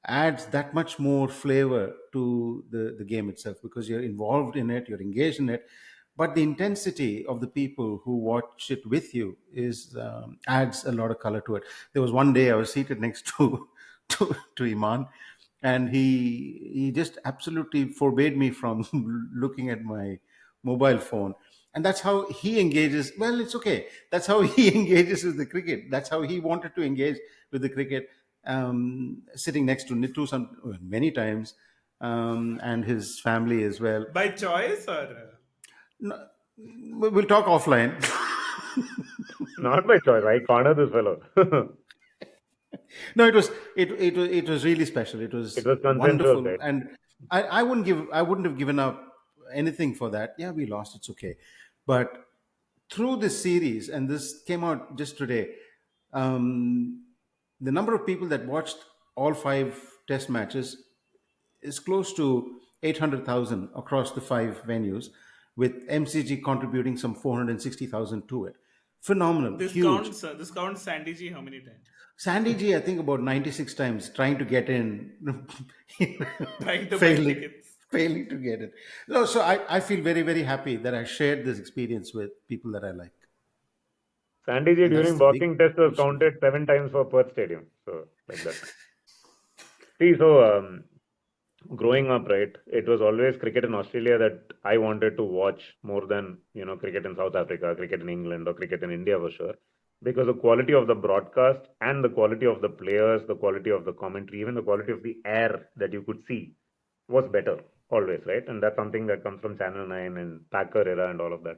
adds that much more flavor to the game itself, because you're involved in it, you're engaged in it, but the intensity of the people who watch it with you is adds a lot of color to it. There was one day I was seated next to to Iman, and he just absolutely forbade me from looking at my mobile phone. And that's how he engages. Well, it's okay, that's how he engages with the cricket. That's how he wanted to engage with the cricket, sitting next to Nitu many times, and his family as well. by choice or No, we'll talk offline. Not by choice. I corner this fellow. No, it was really special. It It was was consensual, wonderful, right? and I wouldn't have given up anything for that. Yeah, we lost. It's okay, but through this series, and this came out just today, um, the number of people that watched all five test matches is close to 800,000 across the five venues, with MCG contributing some 460,000 to it. Phenomenal, huge. This counts Sandy G how many times? Sandy G, I think about 96 times trying to get in, Trying to buy failing, tickets. failing to get it. No, so I feel very, very happy that I shared this experience with people that I like. Sandy G And that's during the big boxing test was issue. counted 7 times for Perth Stadium. So, like that. See, so growing up, right, it was always cricket in Australia that I wanted to watch more than, cricket in South Africa, cricket in England, or cricket in India for sure. Because the quality of the broadcast and the quality of the players, the quality of the commentary, even the quality of the air that you could see was better always, right? And that's something that comes from Channel 9 and Packer era and all of that.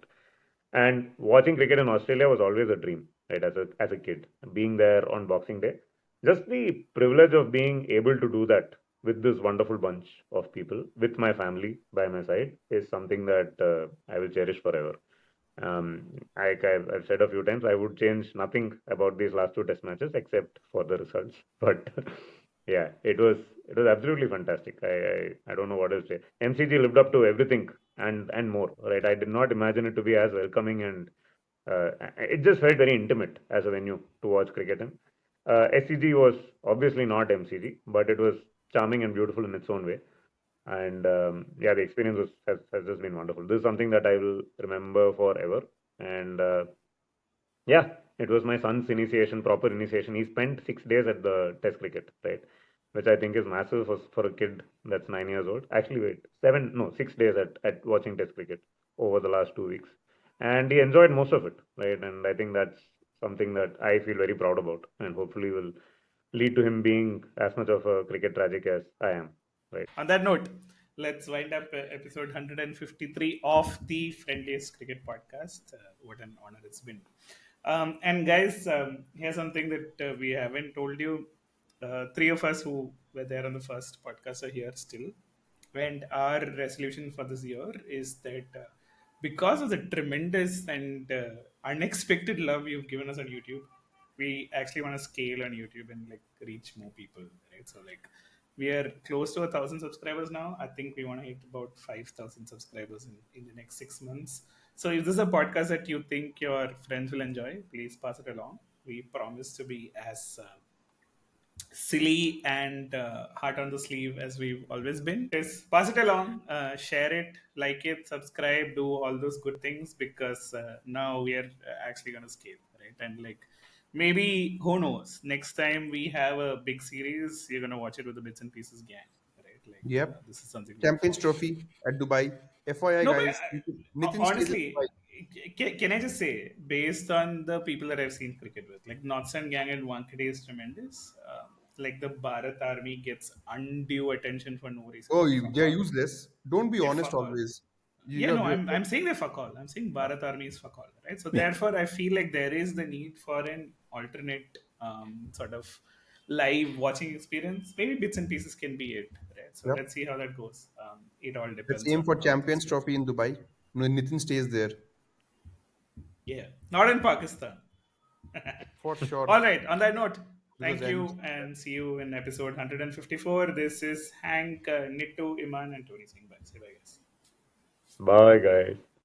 And watching cricket in Australia was always a dream, right? As a kid, being there on Boxing Day, just the privilege of being able to do that with this wonderful bunch of people, with my family by my side, is something that I will cherish forever. I've said a few times, I would change nothing about these last two test matches except for the results. But yeah, it was absolutely fantastic. I don't know what to say. MCG lived up to everything and more. Right, I did not imagine it to be as welcoming, and it just felt very intimate as a venue to watch cricket in. SCG was obviously not MCG, but it was charming and beautiful in its own way. And yeah, the experience has just been wonderful. This is something that I will remember forever. And yeah, it was my son's initiation, proper initiation. He spent 6 days at the Test cricket, right? Which I think is massive for a kid that's 9 years old. Actually, wait, 6 days at watching Test cricket over the last 2 weeks. And he enjoyed most of it, right? And I think that's something that I feel very proud about, and hopefully will lead to him being as much of a cricket tragic as I am, right? On that note, let's wind up episode 153 of the Friendliest Cricket Podcast. What an honor it's been. And guys, here's something that we haven't told you. Three of us who were there on the first podcast are here still. And our resolution for this year is that because of the tremendous and unexpected love you've given us on YouTube, we actually want to scale on YouTube and like reach more people, right? So like we are close to 1,000 subscribers now. I think we want to hit about 5,000 subscribers in the next 6 months. So if this is a podcast that you think your friends will enjoy, please pass it along. We promise to be as silly and heart on the sleeve as we've always been. Is pass it along, share it, like it, subscribe, do all those good things, because now we are actually going to scale, right? And like maybe who knows, next time we have a big series, you're going to watch it with the Bits and Pieces gang, right? Like Yep. this is something to look Champions forward to. Trophy at Dubai. FYI, No, but guys, Nitin stays in honestly, Dubai. can I just say, based on the people that I've seen cricket with, like Northern Gang and Wankhede is tremendous. Like the Bharat Army gets undue attention for no reason. Oh, They're fuck they're all. useless. Don't be They're honest fuck all. always. Yeah, no, You're I'm saying they're fuck all. I'm saying Bharat Army is fuck all, right? So therefore, I feel like there is the need for an alternate sort of live watching experience. Maybe Bits and Pieces can be it, right? So Yep. let's see how that goes. It all Let's depends aim on for how things Champions go. Trophy in Dubai. No, Nitin stays there Yeah, not in Pakistan. for sure. All right, on that note, Because thank and you and see you in episode 154. This is Hank, Nittu, Iman, and Tony saying bye. Say bye, guys. Bye, guys.